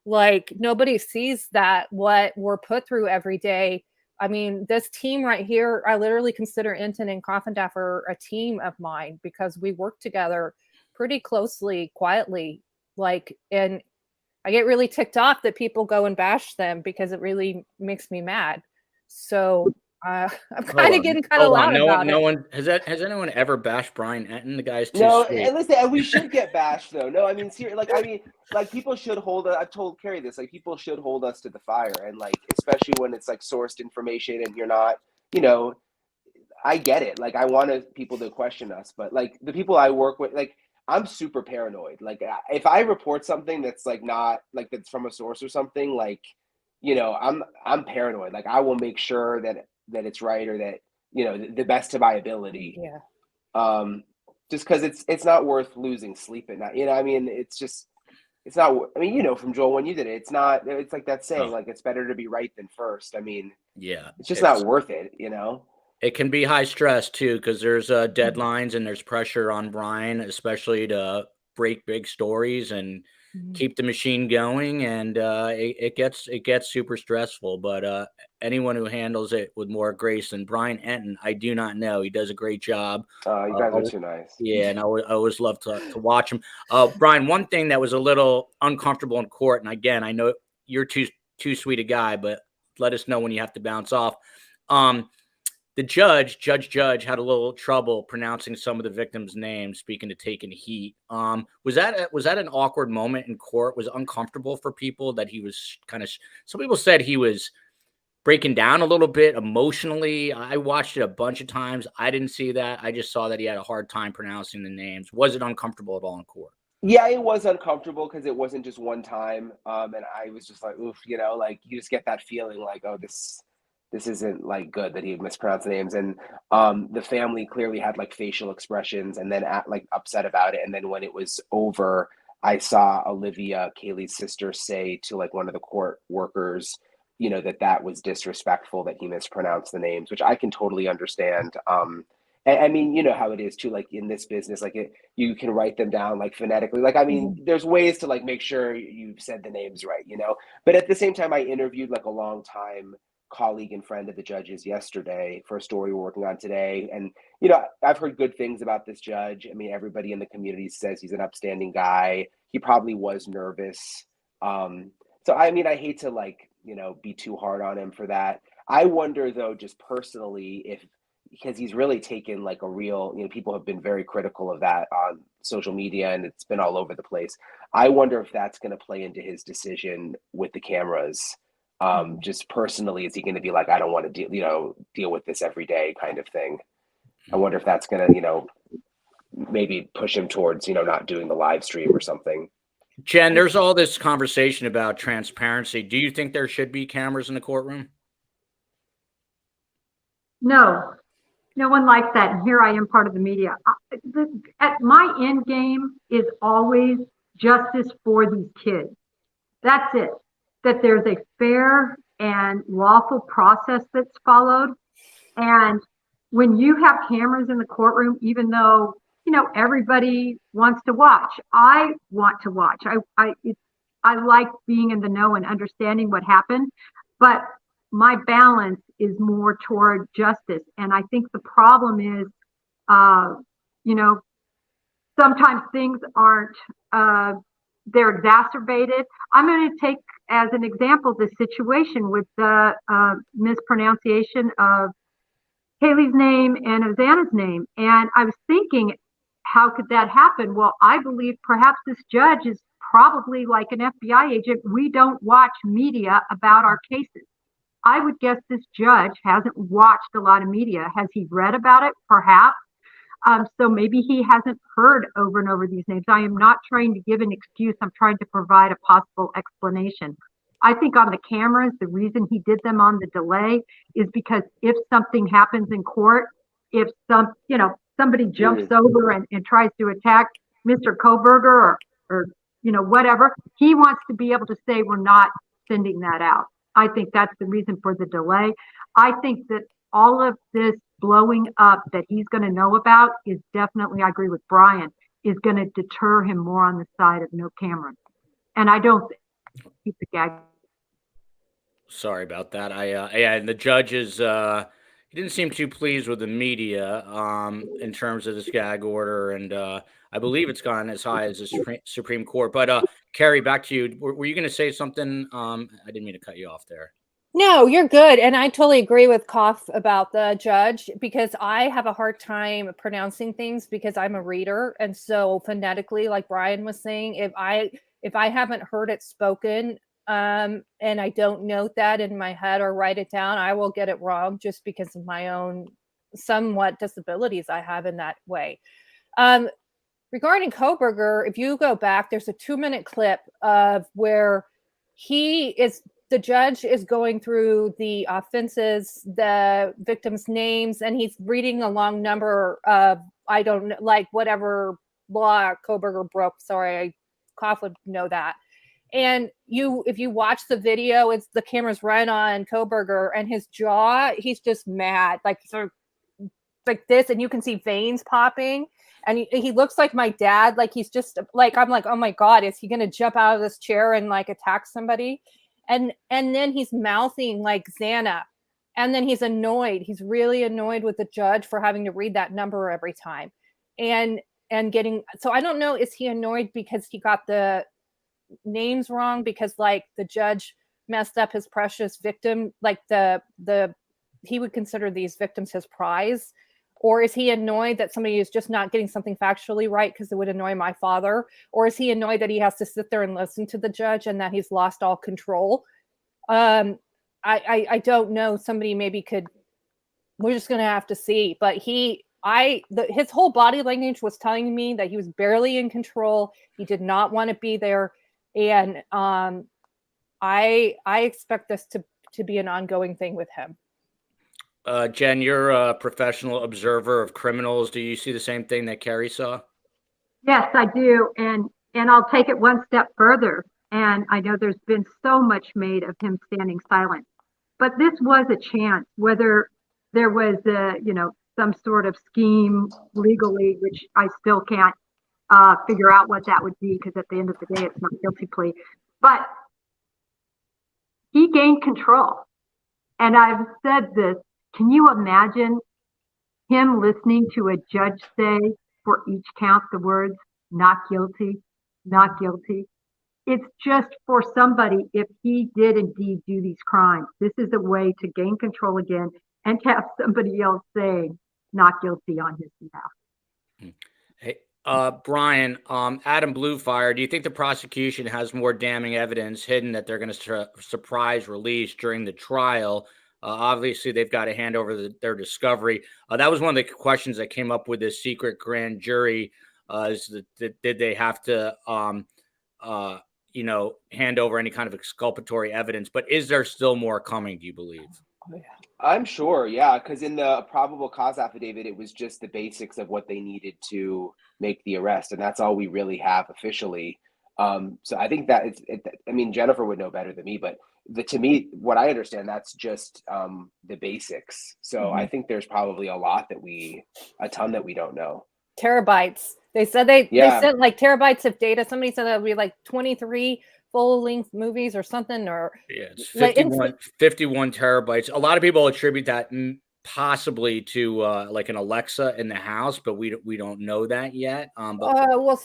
like nobody sees that what we're put through every day. I mean, this team right here, I literally consider Entin and Coffindaffer a team of mine because we work together pretty closely, quietly. And I get really ticked off that people go and bash them because it really makes me mad. So I'm kind of getting kind of loud about it. No one has anyone ever bashed Bryan Entin? The guy's too sweet. And listen, and we should get bashed though. No, I mean, seriously, like people should hold. I've told Kerri this. Like, people should hold us to the fire, and like, especially when it's like sourced information and you're not, I get it. Like, I want people to question us, but like the people I work with, like, I'm super paranoid. Like, if I report something that's like not like that's from a source or something, like, I'm paranoid. Like, I will make sure that it's right or that, the best of my ability. Yeah. Just because it's not worth losing sleep at night. I mean, it's not. I mean, from Joel, when you did it, it's not. It's like that saying, like, it's better to be right than first. I mean, yeah, it's just not worth it. It can be high stress too, because there's deadlines and there's pressure on Bryan, especially to break big stories and keep the machine going, and it gets super stressful. But anyone who handles it with more grace than Bryan Entin, I do not know. He does a great job. You guys are too nice. Yeah, and I always love to watch him. Bryan, one thing that was a little uncomfortable in court, and again, I know you're too sweet a guy, but let us know when you have to bounce off. The judge had a little trouble pronouncing some of the victims' names, speaking to taking heat. Was that an awkward moment in court? Was it uncomfortable for people that he was some people said he was breaking down a little bit emotionally. I watched it a bunch of times. I didn't see that. I just saw that he had a hard time pronouncing the names. Was it uncomfortable at all in court? Yeah, it was uncomfortable because it wasn't just one time. And I was just like, oof, like you just get that feeling like, oh, this isn't like good that he had mispronounced the names. And the family clearly had like facial expressions and then like upset about it. And then when it was over, I saw Olivia, Kaylee's sister, say to like one of the court workers, that was disrespectful that he mispronounced the names, which I can totally understand. And I mean, you know how it is too, like in this business, like you can write them down like phonetically. Like, I mean, there's ways to like make sure you've said the names right, but at the same time, I interviewed like a long time colleague and friend of the judge's yesterday for a story we're working on today. And, I've heard good things about this judge. I mean, everybody in the community says he's an upstanding guy. He probably was nervous. So, I mean, I hate to like, be too hard on him for that. I wonder though, just personally, because he's really taken like a real, people have been very critical of that on social media and it's been all over the place. I wonder if that's going to play into his decision with the cameras. Just personally, is he going to be like, I don't want to deal with this every day kind of thing? I wonder if that's going to, maybe push him towards, not doing the live stream or something. Jen, there's all this conversation about transparency. Do you think there should be cameras in the courtroom? No, no one likes that. And here I am part of the media. My end game is always justice for these kids. That's it. That there's a fair and lawful process that's followed. And when you have cameras in the courtroom, even though, everybody wants to watch, I want to watch. I like being in the know and understanding what happened, but my balance is more toward justice. And I think the problem is, you know, sometimes things aren't, they're exacerbated. I'm going to take as an example the situation with the mispronunciation of Haley's name and of Xana's name. And I was thinking, how could that happen? Well, I believe perhaps this judge is probably like an FBI agent. We don't watch media about our cases. I would guess this judge hasn't watched a lot of media. Has he read about it? Perhaps. So maybe he hasn't heard over and over these names. I am not trying to give an excuse. I'm trying to provide a possible explanation. I think on the cameras, the reason he did them on the delay is because if something happens in court, if somebody jumps over and tries to attack Mr. Kohberger or whatever, he wants to be able to say we're not sending that out. I think that's the reason for the delay. I think that all of this blowing up that he's going to know about is definitely, I agree with Bryan, is going to deter him more on the side of no cameras. And I don't keep the gag. Sorry about that. And the judge is he didn't seem too pleased with the media in terms of this gag order, and I believe it's gone as high as the Supreme Court. But Kerri, back to you. Were you going to say something? I didn't mean to cut you off there. No, you're good. And I totally agree with Koff about the judge, because I have a hard time pronouncing things because I'm a reader. And so phonetically, like Bryan was saying, if I haven't heard it spoken and I don't note that in my head or write it down, I will get it wrong just because of my own somewhat disabilities I have in that way. Regarding Kohberger, if you go back, there's a 2-minute clip of where the judge is going through the offenses, the victims' names, and he's reading a long number of, I don't know, like whatever law Kohberger broke. Sorry, Koff would know that. And if you watch the video, it's the cameras run on Kohberger and his jaw, he's just mad, like sort of like this, and you can see veins popping. And he looks like my dad, like he's just like, I'm like, oh my God, is he going to jump out of this chair and like attack somebody? And then he's mouthing like Xana, and then he's annoyed. He's really annoyed with the judge for having to read that number every time, and getting. So I don't know, is he annoyed because he got the names wrong, because like the judge messed up his precious victim, like he would consider these victims his prize? Or is he annoyed that somebody is just not getting something factually right because it would annoy my father? Or is he annoyed that he has to sit there and listen to the judge and that he's lost all control? I don't know. Somebody maybe we're just going to have to see. But his whole body language was telling me that he was barely in control. He did not want to be there. And I expect this to be an ongoing thing with him. Jen, you're a professional observer of criminals. Do you see the same thing that Kerri saw? Yes, I do. And I'll take it one step further. And I know there's been so much made of him standing silent, but this was a chance, whether there was some sort of scheme legally, which I still can't figure out what that would be, because at the end of the day, it's not a guilty plea, but he gained control. And I've said this, can you imagine him listening to a judge say for each count the words, not guilty, not guilty? It's just for somebody, if he did indeed do these crimes, this is a way to gain control again and to have somebody else saying not guilty on his behalf. Hey, Bryan, Adam Bluefire, do you think the prosecution has more damning evidence hidden that they're going to surprise release during the trial? Obviously, they've got to hand over their discovery. That was one of the questions that came up with this secret grand jury. Did they have to, hand over any kind of exculpatory evidence? But is there still more coming, do you believe? I'm sure, yeah, because in the probable cause affidavit, it was just the basics of what they needed to make the arrest, and that's all we really have officially. So I think that I mean, Jennifer would know better than me, but to me, what I understand, that's just the basics. So I think there's probably a ton that we don't know. Terabytes. They said they Yeah. sent like terabytes of data. Somebody said that would be like 23 full-length movies or something, or Yeah, it's like 51 terabytes. A lot of people attribute that possibly to like an Alexa in the house, but we don't know that yet. But well,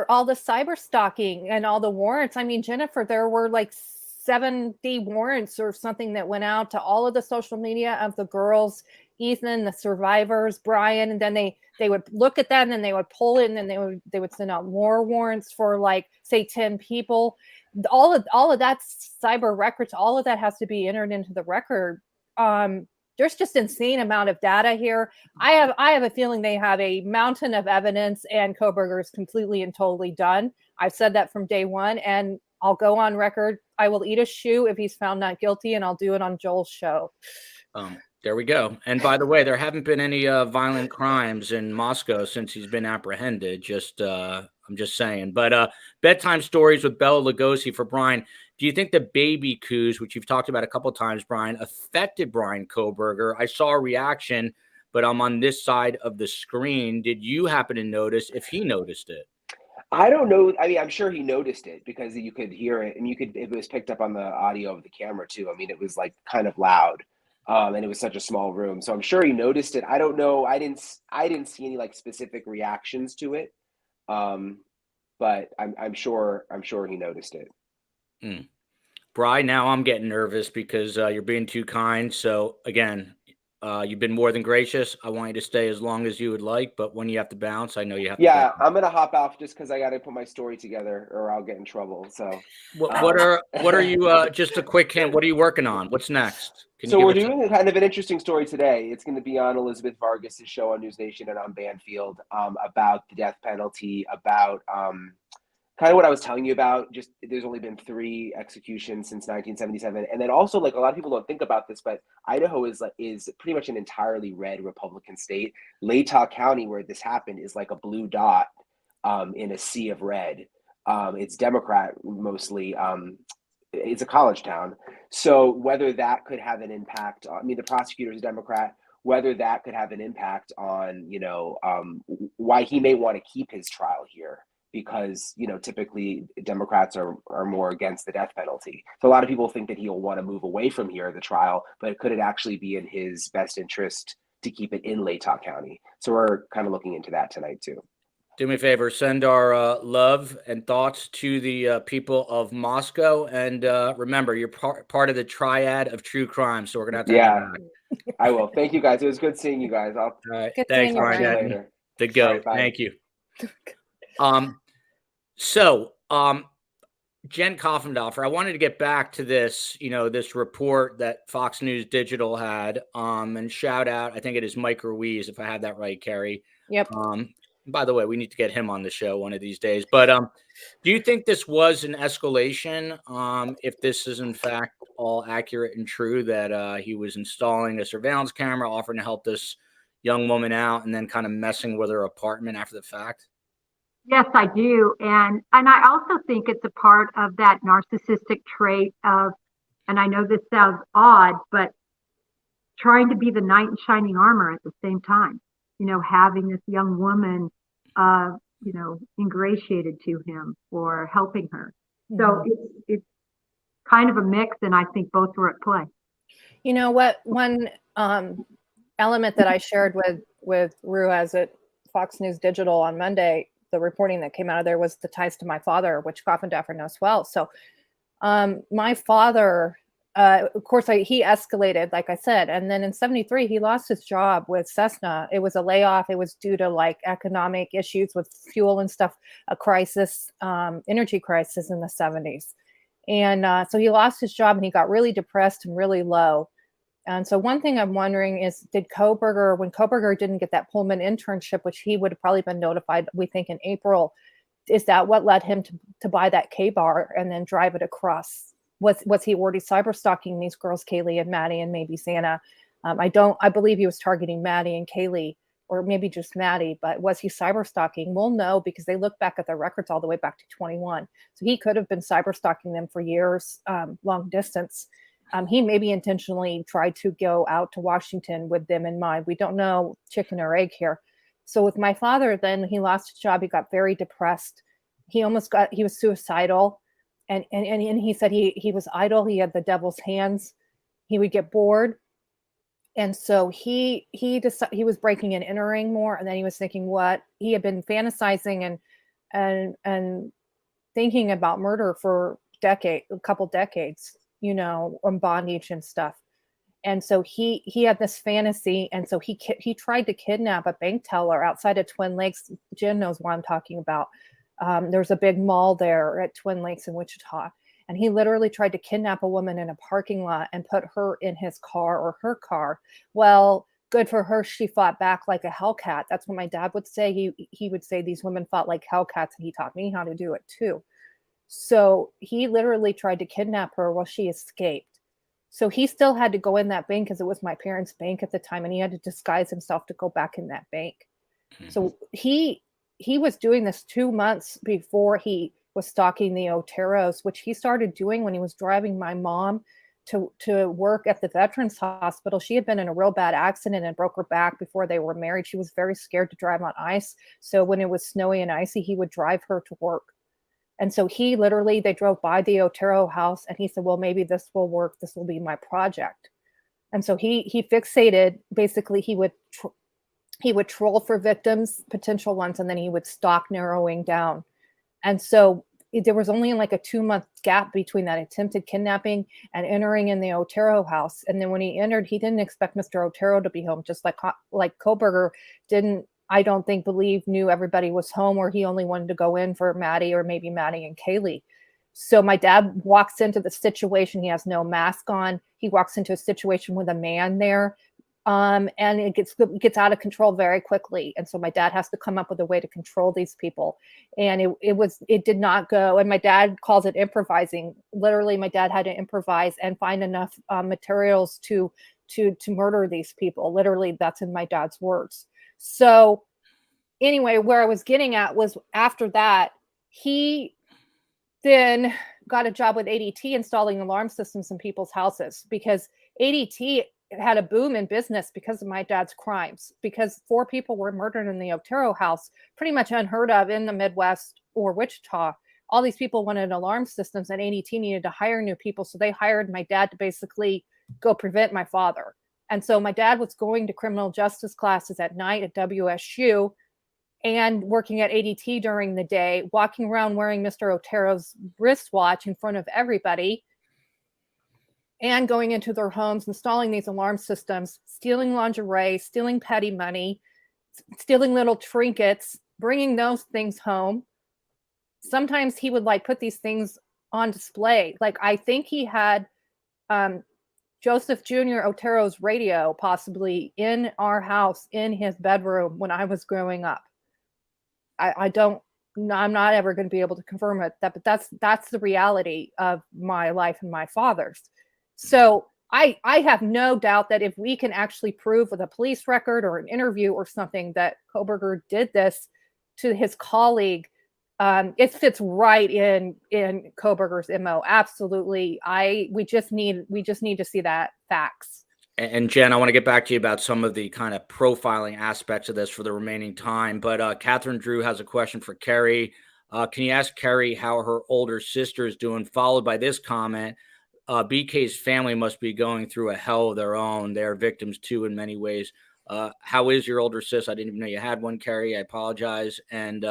all the cyber stalking and all the warrants. I mean, Jennifer, there were like 70 warrants or something that went out to all of the social media of the girls, Ethan, the survivors, Bryan, and then they would look at that and then they would pull it and then they would send out more warrants for like say 10 people. All of that cyber records, all of that has to be entered into the record. There's just insane amount of data here. I have a feeling they have a mountain of evidence and Kohberger is completely and totally done. I've said that from day one, and I'll go on record. I will eat a shoe if he's found not guilty, and I'll do it on Joel's show. There we go. And by the way, there haven't been any violent crimes in Moscow since he's been apprehended. I'm just saying. But bedtime stories with Bela Lugosi for Bryan. Do you think the baby coups, which you've talked about a couple of times, Bryan, affected Bryan Kohberger? I saw a reaction, but I'm on this side of the screen. Did you happen to notice if he noticed it? I don't know. I mean, I'm sure he noticed it because you could hear it, and it was picked up on the audio of the camera too. I mean, it was like kind of loud. And it was such a small room, so I'm sure he noticed it. I don't know. I didn't see any like specific reactions to it, but I'm sure he noticed it. Bryan, now I'm getting nervous because you're being too kind. So again, you've been more than gracious. I want you to stay as long as you would like, but when you have to bounce, I know you have to. Yeah, I'm gonna hop off just because I got to put my story together, or I'll get in trouble. So, what are you? Just a quick hint. What are you working on? What's next? So we're doing kind of an interesting story today. It's going to be on Elizabeth Vargas's show on News Nation and on Banfield about the death penalty, about kind of what I was telling you about. Just there's only been 3 executions since 1977, and then also like a lot of people don't think about this, but Idaho is pretty much an entirely red Republican state. Latah County, where this happened, is like a blue dot in a sea of red. It's Democrat mostly. It's a college town. So whether that could have an impact on, I mean, the prosecutor is a Democrat, whether that could have an impact on, why he may want to keep his trial here, because, typically Democrats are more against the death penalty. So a lot of people think that he'll want to move away from here, the trial, but could it actually be in his best interest to keep it in Latah County? So we're kind of looking into that tonight too. Do me a favor, send our love and thoughts to the people of Moscow. And remember, you're part of the triad of true crime. So we're going to have to have you back. I will. Thank you guys. It was good seeing you guys. All right. Good Thanks, Bryan. Later. The goat. Right, thank you. Jen Coffindaffer, I wanted to get back to this, this report that Fox News Digital had, and shout out, I think it is Mike Ruiz, if I have that right, Kerri. Yep. By the way, we need to get him on the show one of these days. But do you think this was an escalation? If this is in fact all accurate and true, that he was installing a surveillance camera, offering to help this young woman out, and then kind of messing with her apartment after the fact? Yes, I do. And I also think it's a part of that narcissistic trait of, and I know this sounds odd, but trying to be the knight in shining armor at the same time. Having this young woman, ingratiated to him or helping her. So it's kind of a mix, and I think both were at play. You know what? One element that I shared with Ruiz at Fox News Digital on Monday, the reporting that came out of there was the ties to my father, which Coffindaffer knows well. So my father, of course, he escalated, like I said, and then in 73, he lost his job with Cessna. It was a layoff. It was due to like economic issues with fuel and stuff, a crisis, energy crisis in the 70s. And so he lost his job and he got really depressed and really low. And so one thing I'm wondering is, when Kohberger didn't get that Pullman internship, which he would have probably been notified, we think in April, is that what led him to buy that K-bar and then drive it across? Was he already cyber stalking these girls, Kaylee and Maddie and maybe Santa? I believe he was targeting Maddie and Kaylee or maybe just Maddie, but was he cyber stalking? We'll know because they look back at the records all the way back to 21. So he could have been cyber stalking them for years, long distance. He maybe intentionally tried to go out to Washington with them in mind. We don't know, chicken or egg here. So with my father, then he lost his job. He got very depressed. He was suicidal. And he said he was idle. He had the devil's hands. He would get bored. And so he was breaking and entering more. And then he was thinking what he had been fantasizing and thinking about murder for a couple decades, on bondage and stuff. And so he had this fantasy. And so he tried to kidnap a bank teller outside of Twin Lakes. Jen knows what I'm talking about. There's a big mall there at Twin Lakes in Wichita. And he literally tried to kidnap a woman in a parking lot and put her in his car or her car. Well, good for her. She fought back like a hellcat. That's what my dad would say. He would say these women fought like hellcats, and he taught me how to do it too. So he literally tried to kidnap her while she escaped. So he still had to go in that bank because it was my parents' bank at the time, and he had to disguise himself to go back in that bank. So he was doing this 2 months before he was stalking the Oteros, which he started doing when he was driving my mom to work at the Veterans Hospital. She had been in a real bad accident and broke her back before they were married. She was very scared to drive on ice. So when it was snowy and icy, he would drive her to work. And so they drove by the Otero house, and he said, well, maybe this will work. This will be my project. And so he fixated, basically he would troll for victims, potential ones, and then he would stalk, narrowing down. And so there was only like a 2-month gap between that attempted kidnapping and entering in the Otero house. And then when he entered, he didn't expect Mr. Otero to be home, just like Kohberger didn't, I don't think, knew everybody was home, or he only wanted to go in for Maddie or maybe Maddie and Kaylee. So my dad walks into the situation. He has no mask on. He walks into a situation with a man there. And it gets out of control very quickly. And so my dad has to come up with a way to control these people. And it did not go. And my dad calls it improvising. Literally, my dad had to improvise and find enough materials to murder these people. Literally, that's in my dad's words. So anyway, where I was getting at was after that, he then got a job with ADT installing alarm systems in people's houses, because ADT had a boom in business because of my dad's crimes, because 4 people were murdered in the Otero house, pretty much unheard of in the Midwest or Wichita. All these people wanted alarm systems, and ADT needed to hire new people. So they hired my dad to basically go prevent my father. And so my dad was going to criminal justice classes at night at WSU and working at ADT during the day, walking around wearing Mr. Otero's wristwatch in front of everybody, and going into their homes, installing these alarm systems, stealing lingerie, stealing petty money, stealing little trinkets, bringing those things home. Sometimes he would put these things on display. I think he had Joseph Jr. Otero's radio possibly in our house, in his bedroom when I was growing up. I'm not ever going to be able to confirm it, but that's the reality of my life and my father's. So I have no doubt that if we can actually prove with a police record or an interview or something that Kohberger did this to his colleague, it fits right in Kohberger's MO. Absolutely. We just need to see that facts. And Jen, I want to get back to you about some of the kind of profiling aspects of this for the remaining time. But Catherine Drew has a question for Kerri. Can you ask Kerri how her older sister is doing? Followed by this comment. BK's family must be going through a hell of their own. They're victims too in many ways. How is your older sis? I didn't even know you had one, Kerri. I apologize. And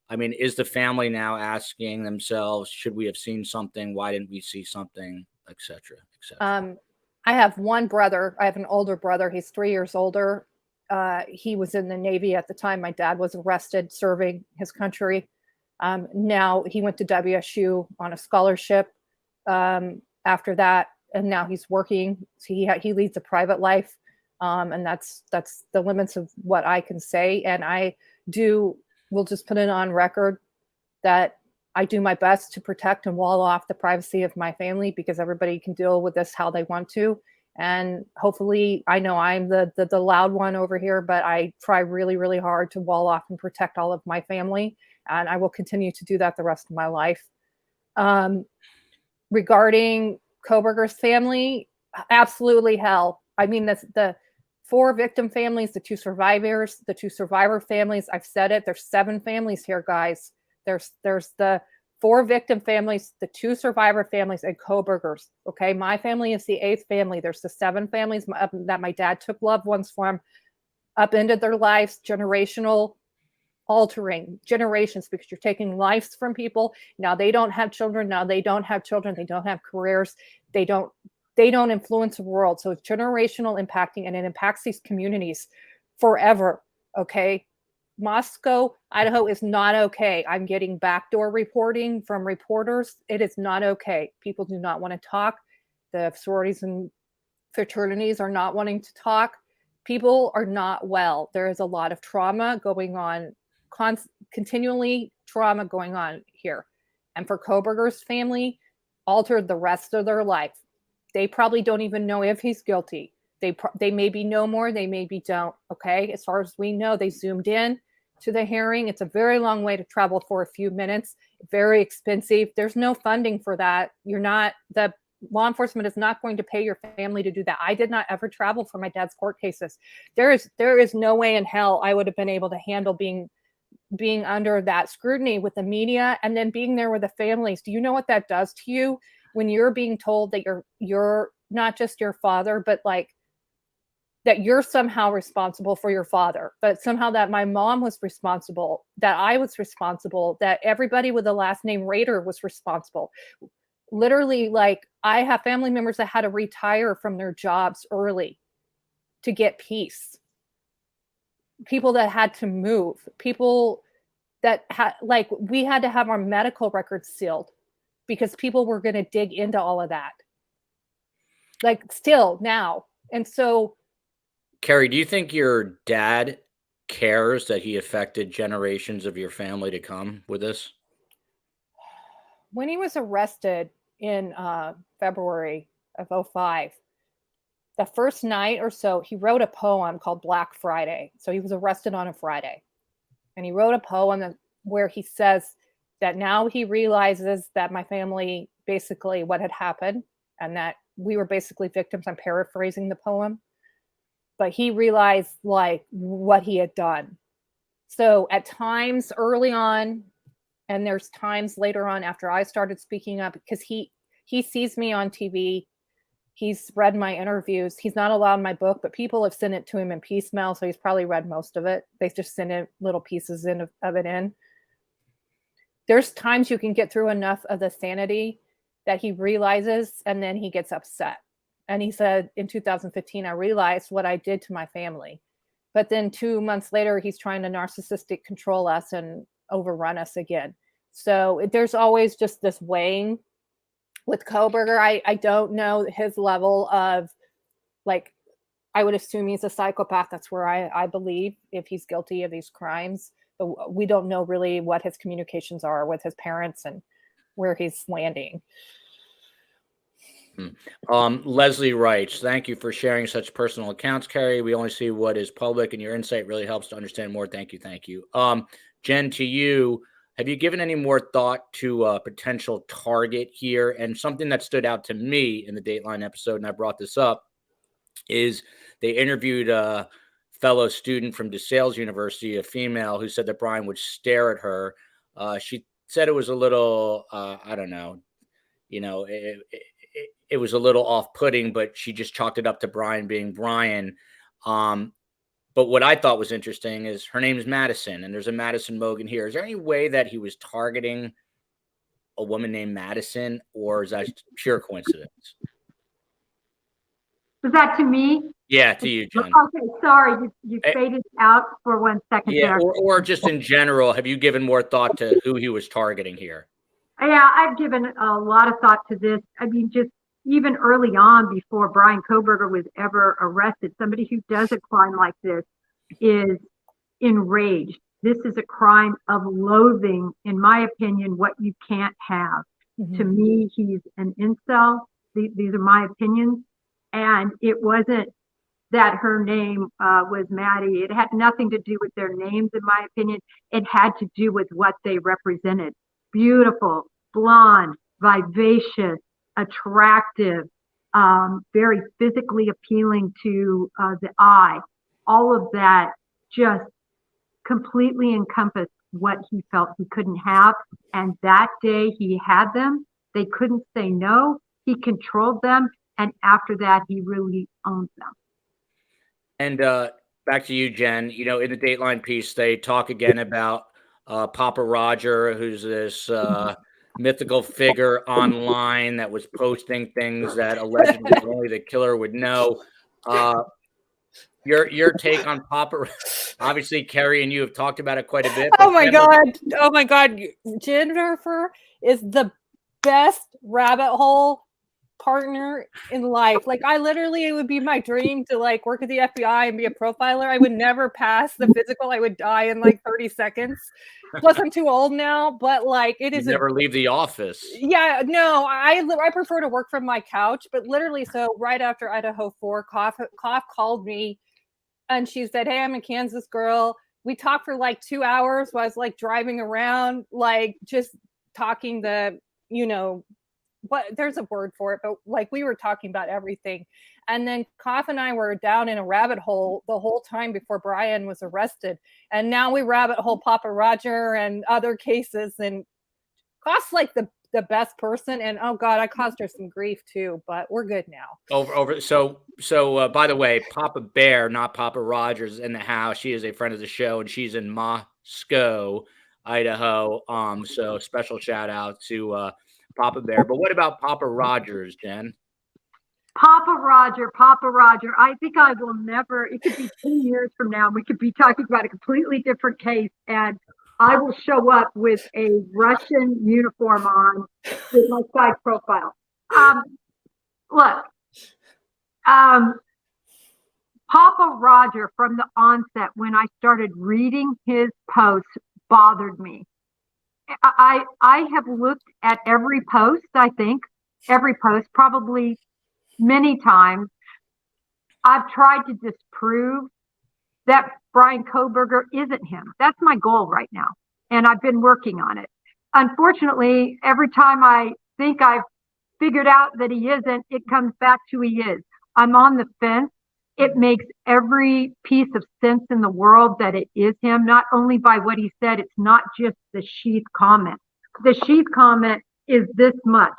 is the family now asking themselves, should we have seen something? Why didn't we see something, et cetera, et cetera? I have one brother. I have an older brother. He's 3 years older. He was in the Navy at the time my dad was arrested serving his country. Now he went to WSU on a scholarship. After that, and now he's working. So he leads a private life, and that's the limits of what I can say. And we'll just put it on record that I do my best to protect and wall off the privacy of my family, because everybody can deal with this how they want to. And hopefully, I know I'm the loud one over here, but I try really, really hard to wall off and protect all of my family. And I will continue to do that the rest of my life. Regarding Kohberger's family, absolutely hell. I mean, the 4 victim families, the 2 survivors, the 2 survivor families. I've said it. There's 7 families here, guys. There's the 4 victim families, the 2 survivor families, and Kohberger's. Okay, my family is the 8th family. There's the 7 families that my dad took loved ones from, upended their lives, generational, altering generations, because you're taking lives from people. Now they don't have children. Now they don't have children. They don't have careers. They don't influence the world. So it's generational impacting, and it impacts these communities forever. Okay. Moscow, Idaho is not okay. I'm getting backdoor reporting from reporters. It is not okay. People do not want to talk. The sororities and fraternities are not wanting to talk. People are not well. There is a lot of trauma going on, continually trauma going on here. And for Kohberger's family, altered the rest of their life. They probably don't even know if he's guilty. They maybe know more, they maybe don't. Okay, as far as we know, they zoomed in to the hearing. It's a very long way to travel for a few minutes, very expensive. There's no funding for that. The law enforcement is not going to pay your family to do that. I did not ever travel for my dad's court cases. There is no way in hell I would have been able to handle being under that scrutiny with the media, and then being there with the families. Do you know what that does to you when you're being told that you're not just your father, but like that you're somehow responsible for your father, but somehow that my mom was responsible, that I was responsible, that everybody with the last name Rader was responsible. Literally, like, I have family members that had to retire from their jobs early to get peace. People that had to move, people that had, like, we had to have our medical records sealed because people were going to dig into all of that. Like, still now. And so, Kerri, do you think your dad cares that he affected generations of your family to come with this? When he was arrested in February of 2005, the first night or so, he wrote a poem called Black Friday. So he was arrested on a Friday. And he wrote a poem where he says that now he realizes that my family, basically what had happened, and that we were basically victims. I'm paraphrasing the poem. But he realized, like, what he had done. So at times early on, and there's times later on after I started speaking up, because he sees me on TV. He's read my interviews. He's not allowed my book, but people have sent it to him in piecemeal, so he's probably read most of it. They just send it little pieces of it in. There's times you can get through enough of the sanity that he realizes, and then he gets upset. And he said, in 2015, I realized what I did to my family. But then 2 months later, he's trying to narcissistic control us and overrun us again. So there's always just this weighing. With Kohberger, I don't know his level of, like, I would assume he's a psychopath. That's where I believe, if he's guilty of these crimes. But we don't know really what his communications are with his parents and where he's landing. Leslie writes, thank you for sharing such personal accounts, Kerri. We only see what is public, and your insight really helps to understand more. Thank you. Thank you. Jen, to you, have you given any more thought to a potential target here? And something that stood out to me in the Dateline episode, and I brought this up, is they interviewed a fellow student from DeSales University, a female, who said that Bryan would stare at her. She said it was a little, I don't know, it was a little off-putting, but she just chalked it up to Bryan being Bryan. But what I thought was interesting is her name is Madison, and there's a Madison Mogan here. Is there any way that he was targeting a woman named Madison, or is that pure coincidence? Was that to me? Yeah, to you, Jen. Okay, sorry, you faded out for 1 second there. Or just in general, have you given more thought to who he was targeting here? Yeah, I've given a lot of thought to this. I mean, just even early on, before Bryan Kohberger was ever arrested, somebody who does a crime like this is enraged. This is a crime of loathing, in my opinion, what you can't have. Mm-hmm. To me, he's an incel. These are my opinions. And it wasn't that her name was Maddie. It had nothing to do with their names, in my opinion. It had to do with what they represented. Beautiful, blonde, vivacious, attractive, very physically appealing to the eye. All of that just completely encompassed what he felt he couldn't have. And that day he had them. They couldn't say no. He controlled them. And after that, he really owned them. And back to you, Jen. You know, in the Dateline piece, they talk again about Papa Roger, who's this mythical figure online that was posting things that allegedly only the killer would know. Your take on Papa? Obviously, Kerri and you have talked about it quite a bit. Oh my God! Jennifer is the best rabbit hole partner in life. Like, I literally, it would be my dream to like work at the FBI and be a profiler. I would never pass the physical. I would die in like 30 seconds. Plus, I'm too old now. But like, it is never leave the office. Yeah, no, I prefer to work from my couch. But literally, so right after Idaho 4, Coff called me, and she said, "Hey, I'm a Kansas girl." We talked for like 2 hours while I was like driving around, like just talking the, you know, but there's a word for it, but like we were talking about everything. And then Coff and I were down in a rabbit hole the whole time before Bryan was arrested. And now we rabbit hole Papa Roger and other cases. And Coff's like the best person. And oh God, I caused her some grief too, but we're good now. So by the way, Papa Bear, not Papa Rogers, in the house. She is a friend of the show, and she's in Moscow, Idaho. So special shout out to Papa Bear. But what about Papa Rogers, Jen? Papa Roger. I think I will never, it could be 10 years from now, we could be talking about a completely different case, and I will show up with a Russian uniform on with my side profile. Look, Papa Roger, from the onset, when I started reading his posts, bothered me. I have looked at every post, probably many times. I've tried to disprove that Bryan Kohberger isn't him. That's my goal right now. And I've been working on it. Unfortunately, every time I think I've figured out that he isn't, it comes back to he is. I'm on the fence. It makes every piece of sense in the world that it is him, not only by what he said. It's not just the sheath comment. The sheath comment is this much.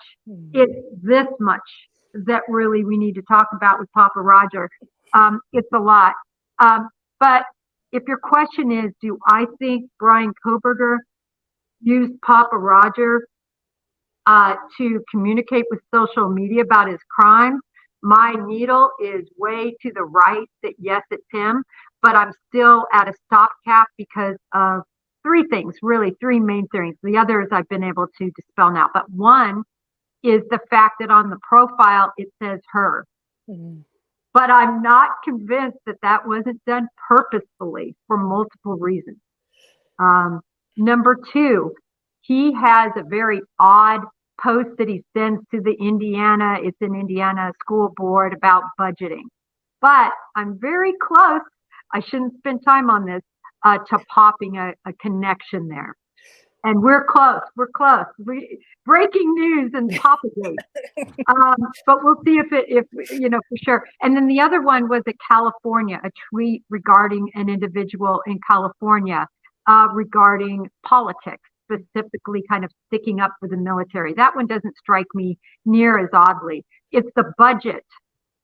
It's this much that really we need to talk about with Papa Roger. It's a lot. But if your question is, do I think Bryan Kohberger used Papa Roger to communicate with social media about his crimes? My needle is way to the right that yes, it's him, but I'm still at a stopgap because of three main things. The others I've been able to dispel now, but one is the fact that on the profile it says her. Mm-hmm. But I'm not convinced that that wasn't done purposefully for multiple reasons. Number two, he has a very odd post that he sends to the it's an Indiana school board about budgeting. But I'm very close, I shouldn't spend time on this, to popping a connection there. And we're close. Breaking news and Papagate. But we'll see if for sure. And then the other one was a tweet regarding an individual in California regarding politics, specifically kind of sticking up for the military. That one doesn't strike me near as oddly. It's the budget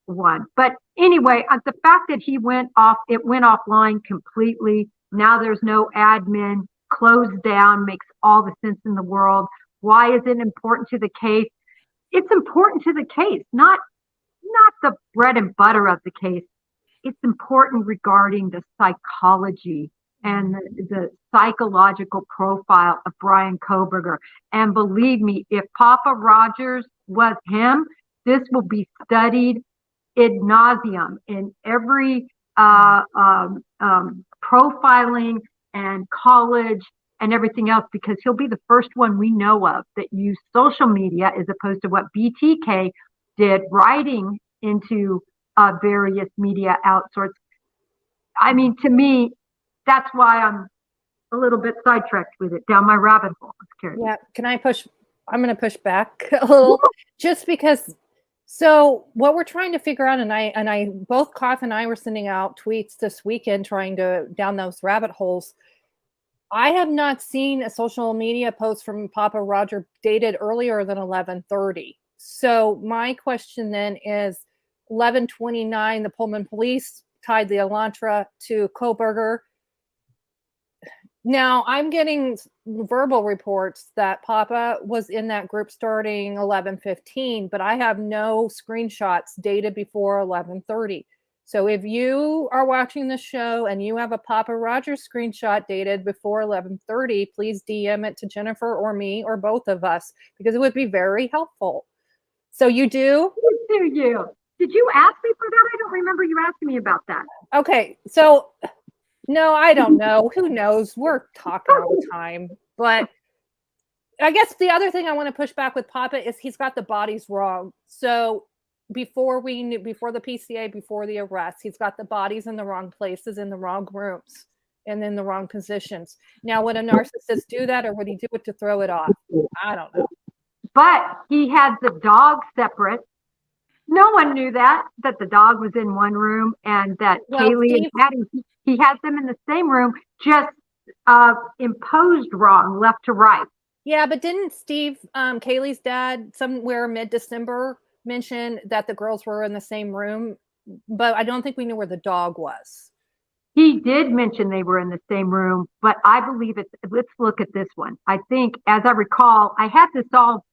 one. But anyway, the fact that it went offline completely. Now there's no admin. Closed down makes all the sense in the world. Why is it important to the case? It's important to the case, not the bread and butter of the case. It's important regarding the psychology and the psychological profile of Bryan Kohberger. And believe me, if Papa Rogers was him, this will be studied ad nauseum in every profiling and college and everything else, because he'll be the first one we know of that used social media as opposed to what BTK did, writing into various media outsourced. I mean, to me, that's why I'm a little bit sidetracked with it, down my rabbit hole. Yeah, I'm going to push back a little, just because. So what we're trying to figure out, and I both Koff and I were sending out tweets this weekend trying to down those rabbit holes. I have not seen a social media post from Papa Roger dated earlier than 11:30. So my question then is 11:29, the Pullman police tied the Elantra to Kohberger. Now I'm getting verbal reports that Papa was in that group starting 11:15, but I have no screenshots dated before 11:30. So if you are watching the show and you have a Papa Roger screenshot dated before 11:30, please DM it to Jennifer or me or both of us, because it would be very helpful. So you do? Do you? Did you ask me for that? I don't remember you asking me about that. Okay, so no, I don't know. Who knows? We're talking all the time. But I guess the other thing I want to push back with Papa is he's got the bodies wrong. So before the PCA, before the arrest, he's got the bodies in the wrong places, in the wrong rooms, and in the wrong positions. Now, would a narcissist do that, or would he do it to throw it off? I don't know. But he had the dog separate. No one knew that the dog was in one room and that Kaylee and Patty, he has them in the same room, just imposed wrong, left to right. Yeah, but didn't Steve, Kaylee's dad, somewhere mid-December mention that the girls were in the same room? But I don't think we knew where the dog was. He did mention they were in the same room, but I believe let's look at this one. I think, as I recall, I had this all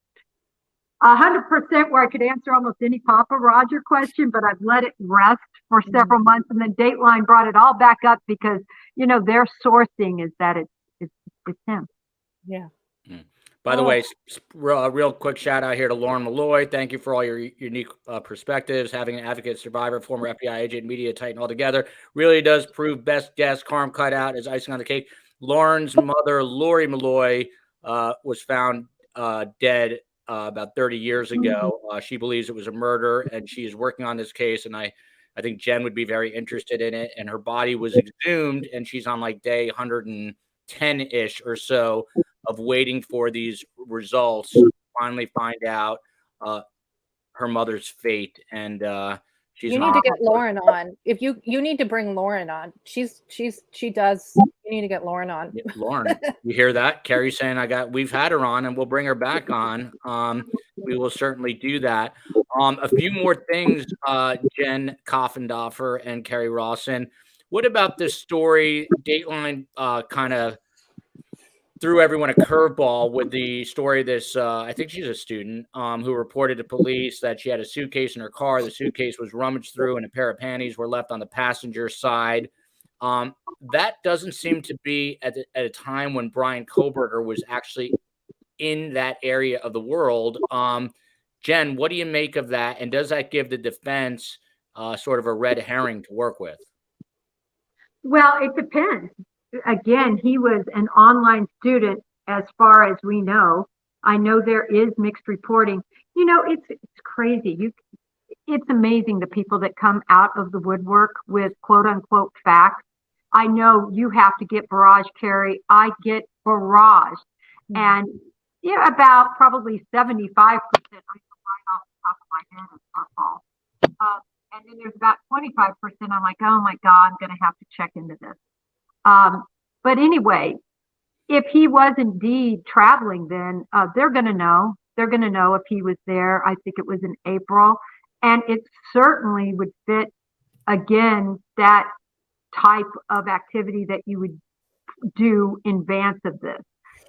100% where I could answer almost any Papa Roger question, but I've let it rest for several months, and then Dateline brought it all back up because, their sourcing is that it's him. Yeah. By the way, real quick shout out here to Lauren Malloy. Thank you for all your unique perspectives. Having an advocate, survivor, former FBI agent, media titan all together really does prove best guess. Carm cut out is icing on the cake. Lauren's mother, Lori Malloy, was found dead about 30 years ago. She believes it was a murder, and she is working on this case. And I think Jen would be very interested in it. And her body was exhumed, and she's on like day 110-ish or so of waiting for these results to finally find out her mother's fate. And she's you need to get Lauren on. If you need to bring Lauren on. She does. You need to get Lauren on. Yeah, Lauren, you hear that? Kerri's saying we've had her on, and we'll bring her back on. We will certainly do that. A few more things, Jen Coffindaffer and Kerri Rawson. What about this story? Dateline kind of threw everyone a curveball with the story. This, I think she's a student who reported to police that she had a suitcase in her car. The suitcase was rummaged through, and a pair of panties were left on the passenger side. That doesn't seem to be at a time when Bryan Kohberger was actually in that area of the world. Jen, what do you make of that? And does that give the defense sort of a red herring to work with? Well, it depends. Again, he was an online student as far as we know. I know there is mixed reporting. It's crazy. It's amazing the people that come out of the woodwork with quote unquote facts. I know you have to get barrage, Kerri. I get barrage. And about probably 75%, I know right off the top of my head is our fault. And then there's about 25% I'm like, oh my God, I'm going to have to check into this. But anyway, if he was indeed traveling, then they're going to know. They're going to know if he was there. I think it was in April. And it certainly would fit, again, that type of activity that you would do in advance of this.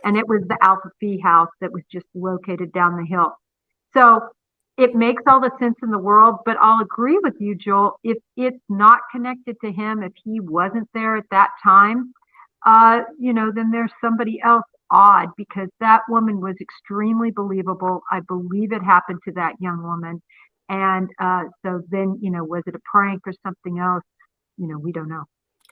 And it was the Alpha Phi house that was just located down the hill. So it makes all the sense in the world, but I'll agree with you, Joel. If it's not connected to him, if he wasn't there at that time, then there's somebody else odd, because that woman was extremely believable. I believe it happened to that young woman. And so then, was it a prank or something else? We don't know.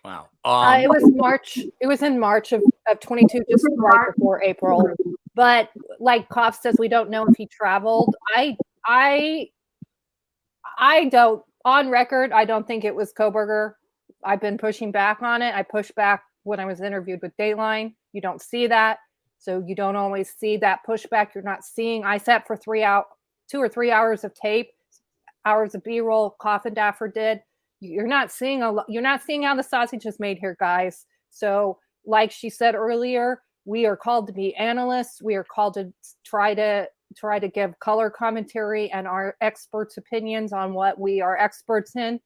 Wow. It was March. It was in March of 22, just right before April. But like Koff says, we don't know if he traveled. I don't, on record, I don't think it was Kohberger. I've been pushing back on it. I pushed back when I was interviewed with Dateline. You don't see that. So you don't always see that pushback. You're not seeing, I sat for 2 or 3 hours of tape, hours of B-roll, Coffindaffer did. You're not seeing you're not seeing how the sausage is made here, guys. So like she said earlier, we are called to be analysts. We are called to try to give color commentary and our experts' opinions on what we are experts in.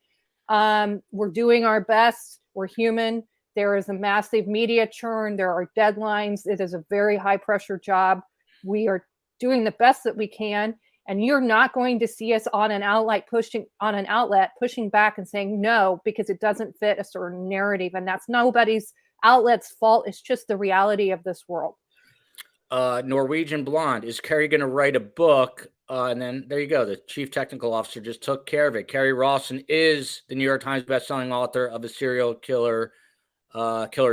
We're doing our best. We're human. There is a massive media churn. There are deadlines. It is a very high pressure job. We are doing the best that we can. And you're not going to see us on an outlet pushing back and saying no, because it doesn't fit a certain narrative. And that's nobody's outlet's fault. It's just the reality of this world. Norwegian Blonde, is Kerri going to write a book? And then there you go. The chief technical officer just took care of it. Kerri Rawson is the New York Times bestselling author of A Serial Killer's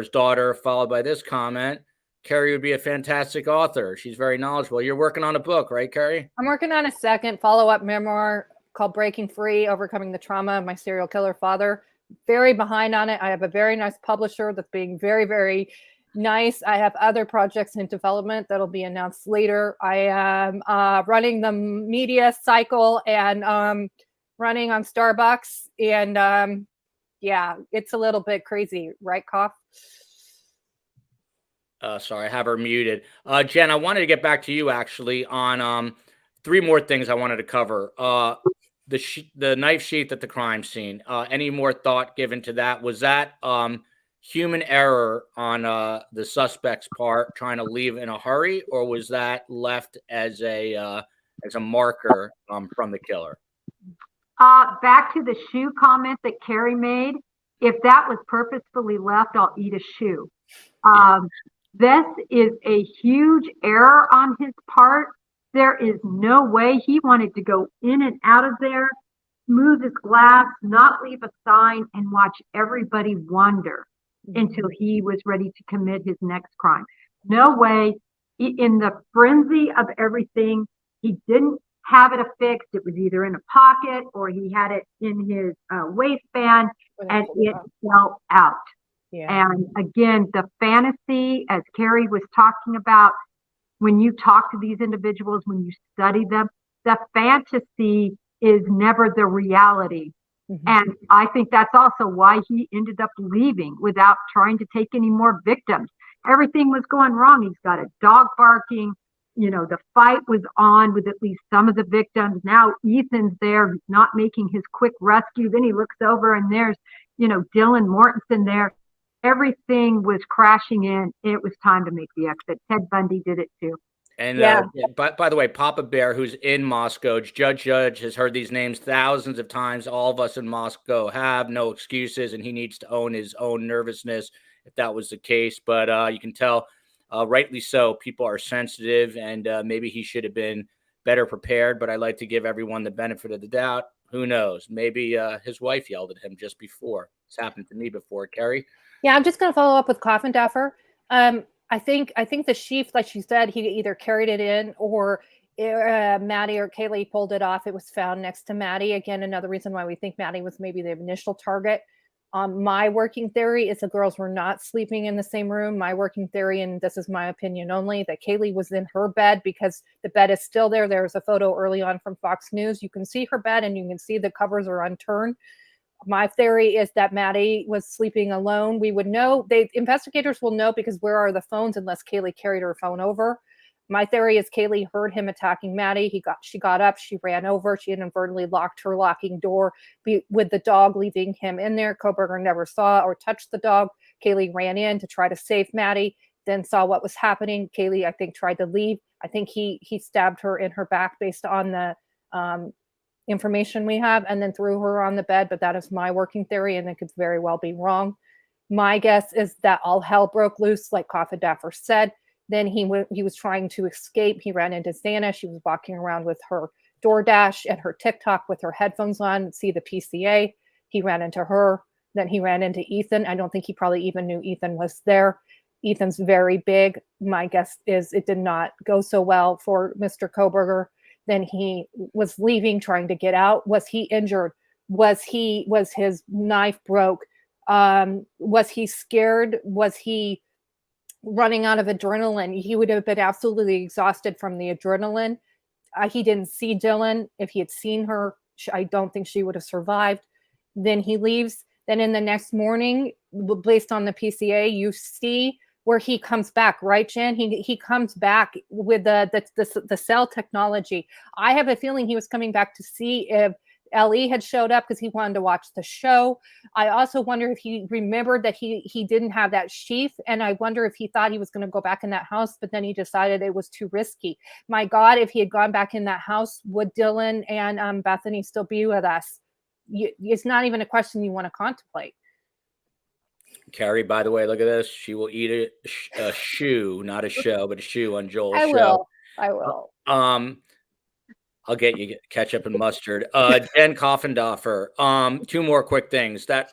Daughter, followed by this comment. Kerri would be a fantastic author. She's very knowledgeable. You're working on a book, right, Kerri? I'm working on a second follow-up memoir called Breaking Free, Overcoming the Trauma of My Serial Killer Father. Very behind on it. I have a very nice publisher that's being very, very nice. I have other projects in development that'll be announced later. I am running the media cycle and running on Starbucks. And yeah, it's a little bit crazy, right, Koff? Sorry, I have her muted. Jen, I wanted to get back to you actually on 3 more things I wanted to cover. The knife sheath at the crime scene. Any more thought given to that? Was that human error on the suspect's part, trying to leave in a hurry, or was that left as a marker from the killer? Back to the shoe comment that Kerri made. If that was purposefully left, I'll eat a shoe. This is a huge error on his part. There is no way he wanted to go in and out of there, smooth his glass, not leave a sign, and watch everybody wonder until he was ready to commit his next crime. No way. In the frenzy of everything, he didn't have it affixed. It was either in a pocket or he had it in his waistband, and it fell out. Yeah. And again, the fantasy, as Kerri was talking about, when you talk to these individuals, when you study them, the fantasy is never the reality. Mm-hmm. And I think that's also why he ended up leaving without trying to take any more victims. Everything was going wrong. He's got a dog barking. You know, the fight was on with at least some of the victims. Now Ethan's there, he's not making his quick rescue. Then he looks over and there's, Dylan Mortensen there. Everything was crashing in. It was time to make the exit. Ted Bundy did it too. And by the way, Papa Bear, who's in Moscow, Judge has heard these names thousands of times. All of us in Moscow have no excuses, and he needs to own his own nervousness if that was the case. But you can tell, rightly so, people are sensitive, and maybe he should have been better prepared. But I like to give everyone the benefit of the doubt. Who knows? Maybe his wife yelled at him just before. It's happened to me before, Kerri. Yeah, I'm just going to follow up with Coffindaffer. I think the sheath, like she said, he either carried it in or Maddie or Kaylee pulled it off. It was found next to Maddie. Again, another reason why we think Maddie was maybe the initial target. My working theory is the girls were not sleeping in the same room. My working theory, and this is my opinion only, that Kaylee was in her bed because the bed is still there. There was a photo early on from Fox News. You can see her bed and you can see the covers are unturned. My theory is that Maddie was sleeping alone. We would know. Investigators will know because where are the phones unless Kaylee carried her phone over. My theory is Kaylee heard him attacking Maddie. She got up. She ran over. She inadvertently locked her locking door with the dog leaving him in there. Kohberger never saw or touched the dog. Kaylee ran in to try to save Maddie, then saw what was happening. Kaylee, I think, tried to leave. I think he stabbed her in her back based on the information we have, and then threw her on the bed. But that is my working theory, and it could very well be wrong. My guess is that all hell broke loose, like Coffindaffer said. Then he was trying to escape. He ran into Santa. She was walking around with her DoorDash and her TikTok with her headphones on, see the PCA. He ran into her. Then he ran into Ethan. I don't think he probably even knew Ethan was there. Ethan's very big. My guess is it did not go so well for Mr. Kohberger. Then he was leaving, trying to get out. Was he injured? Was his knife broke? Was he scared? Was he running out of adrenaline? He would have been absolutely exhausted from the adrenaline. He didn't see Dylan. If he had seen her, I don't think she would have survived. Then he leaves. Then in the next morning, based on the PCA, you see where he comes back, right, Jen? He comes back with the cell technology. I have a feeling he was coming back to see if Ellie had showed up because he wanted to watch the show. I also wonder if he remembered that he didn't have that sheath, and I wonder if he thought he was going to go back in that house, but then he decided it was too risky. My God, if he had gone back in that house, would Dylan and Bethany still be with us? It's not even a question you want to contemplate. Kerri, by the way, look at this. She will eat a shoe, not a show, but a shoe on Joel's show. I will. I'll get you ketchup and mustard. Jen Coffindaffer. Two more quick things. That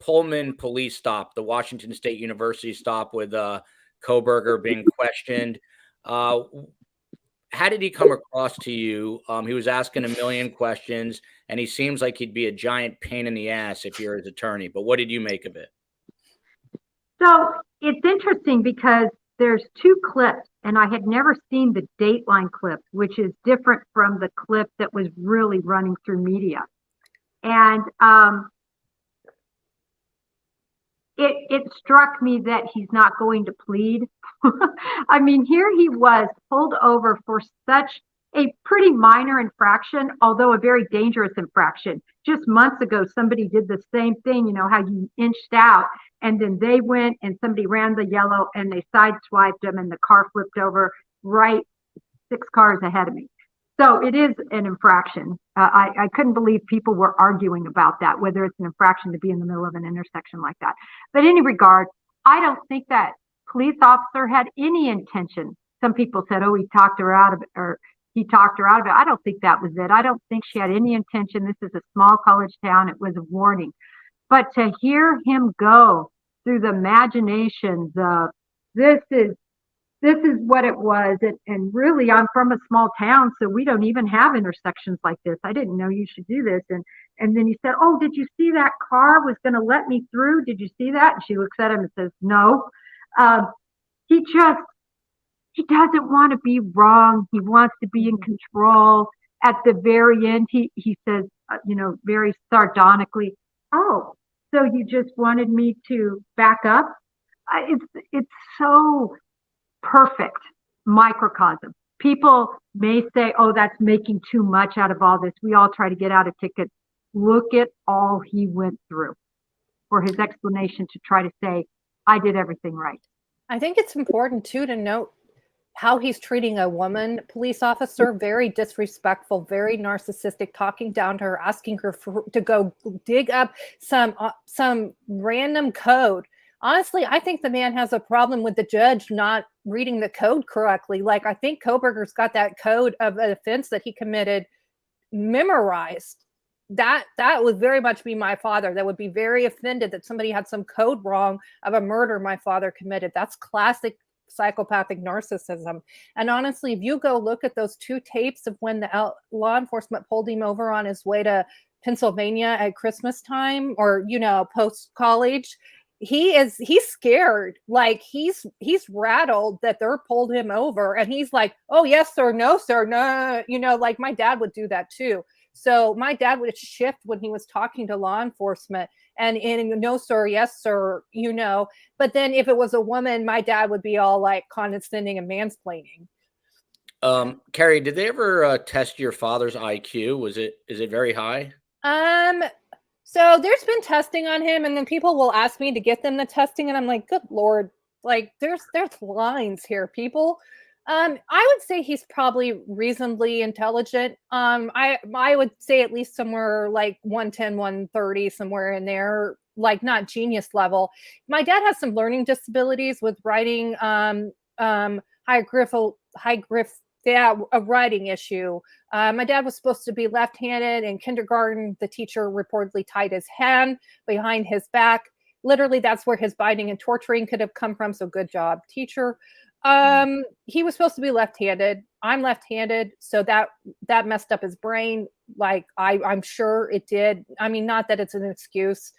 Pullman police stop, the Washington State University stop with Kohberger being questioned. How did he come across to you? He was asking a million questions, and he seems like he'd be a giant pain in the ass if you're his attorney. But what did you make of it? So it's interesting because there's two clips, and I had never seen the Dateline clip, which is different from the clip that was really running through media. And it struck me that he's not going to plead. I mean, here he was pulled over for such a pretty minor infraction, although a very dangerous infraction. Just months ago, somebody did the same thing, you know, how you inched out, and then they went and somebody ran the yellow and they sideswiped them and the car flipped over right 6 cars ahead of me. So it is an infraction. I couldn't believe people were arguing about that, whether it's an infraction to be in the middle of an intersection like that. But in any regard, I don't think that police officer had any intention. Some people said, oh, he talked her out of it, or he talked her out of it. I don't think that was it. I don't think she had any intention. This is a small college town. It was a warning. But to hear him go through the imaginations of this is what it was. And really, I'm from a small town, so we don't even have intersections like this. I didn't know you should do this. And then he said, oh, did you see that car was going to let me through? Did you see that? And she looks at him and says, no. He doesn't want to be wrong. He wants to be in control. At the very end, he says, very sardonically, oh, so you just wanted me to back up? It's so perfect microcosm. People may say, oh, that's making too much out of all this. We all try to get out of tickets. Look at all he went through for his explanation to try to say, I did everything right. I think it's important, too, to note how he's treating a woman police officer. Very disrespectful, very narcissistic, talking down to her, asking her to go dig up some random code. Honestly, I think the man has a problem with the judge not reading the code correctly. Like, I think Kohberger's got that code of an offense that he committed memorized. That would very much be my father. That would be very offended that somebody had some code wrong of a murder my father committed. That's classic psychopathic narcissism. And honestly, if you go look at those 2 tapes of when the law enforcement pulled him over on his way to Pennsylvania at Christmas time, or, post college, he's scared. Like he's rattled that they're pulled him over, and he's like, oh, yes, sir. No, sir. No. Like my dad would do that too. So my dad would shift when he was talking to law enforcement and no, sir. Yes, sir. But then if it was a woman, my dad would be all like condescending and mansplaining. Kerri, did they ever test your father's IQ? Is it very high? So there's been testing on him, and then people will ask me to get them the testing, and I'm like, good Lord, like there's lines here, people. I would say he's probably reasonably intelligent. I would say at least somewhere like 110, 130, somewhere in there, like not genius level. My dad has some learning disabilities with writing, a writing issue. My dad was supposed to be left-handed. In kindergarten, the teacher reportedly tied his hand behind his back. Literally, that's where his biting and torturing could have come from. So good job, teacher. He was supposed to be left-handed. I'm left-handed, so that messed up his brain. Like I'm sure it did. I mean, not that it's an excuse,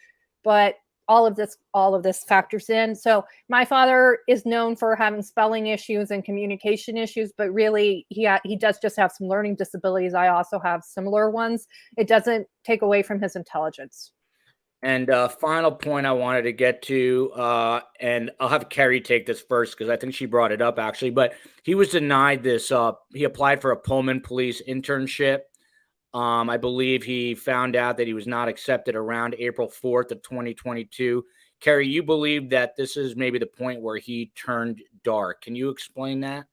but all of this factors in. So my father is known for having spelling issues and communication issues, but really he does just have some learning disabilities. I also have similar ones. It doesn't take away from his intelligence. And final point I wanted to get to, and I'll have Kerri take this first because I think she brought it up actually, but he was denied this. He applied for a Pullman police internship. I believe he found out that he was not accepted around April 4th of 2022. Kerri, you believe that this is maybe the point where he turned dark. Can you explain that?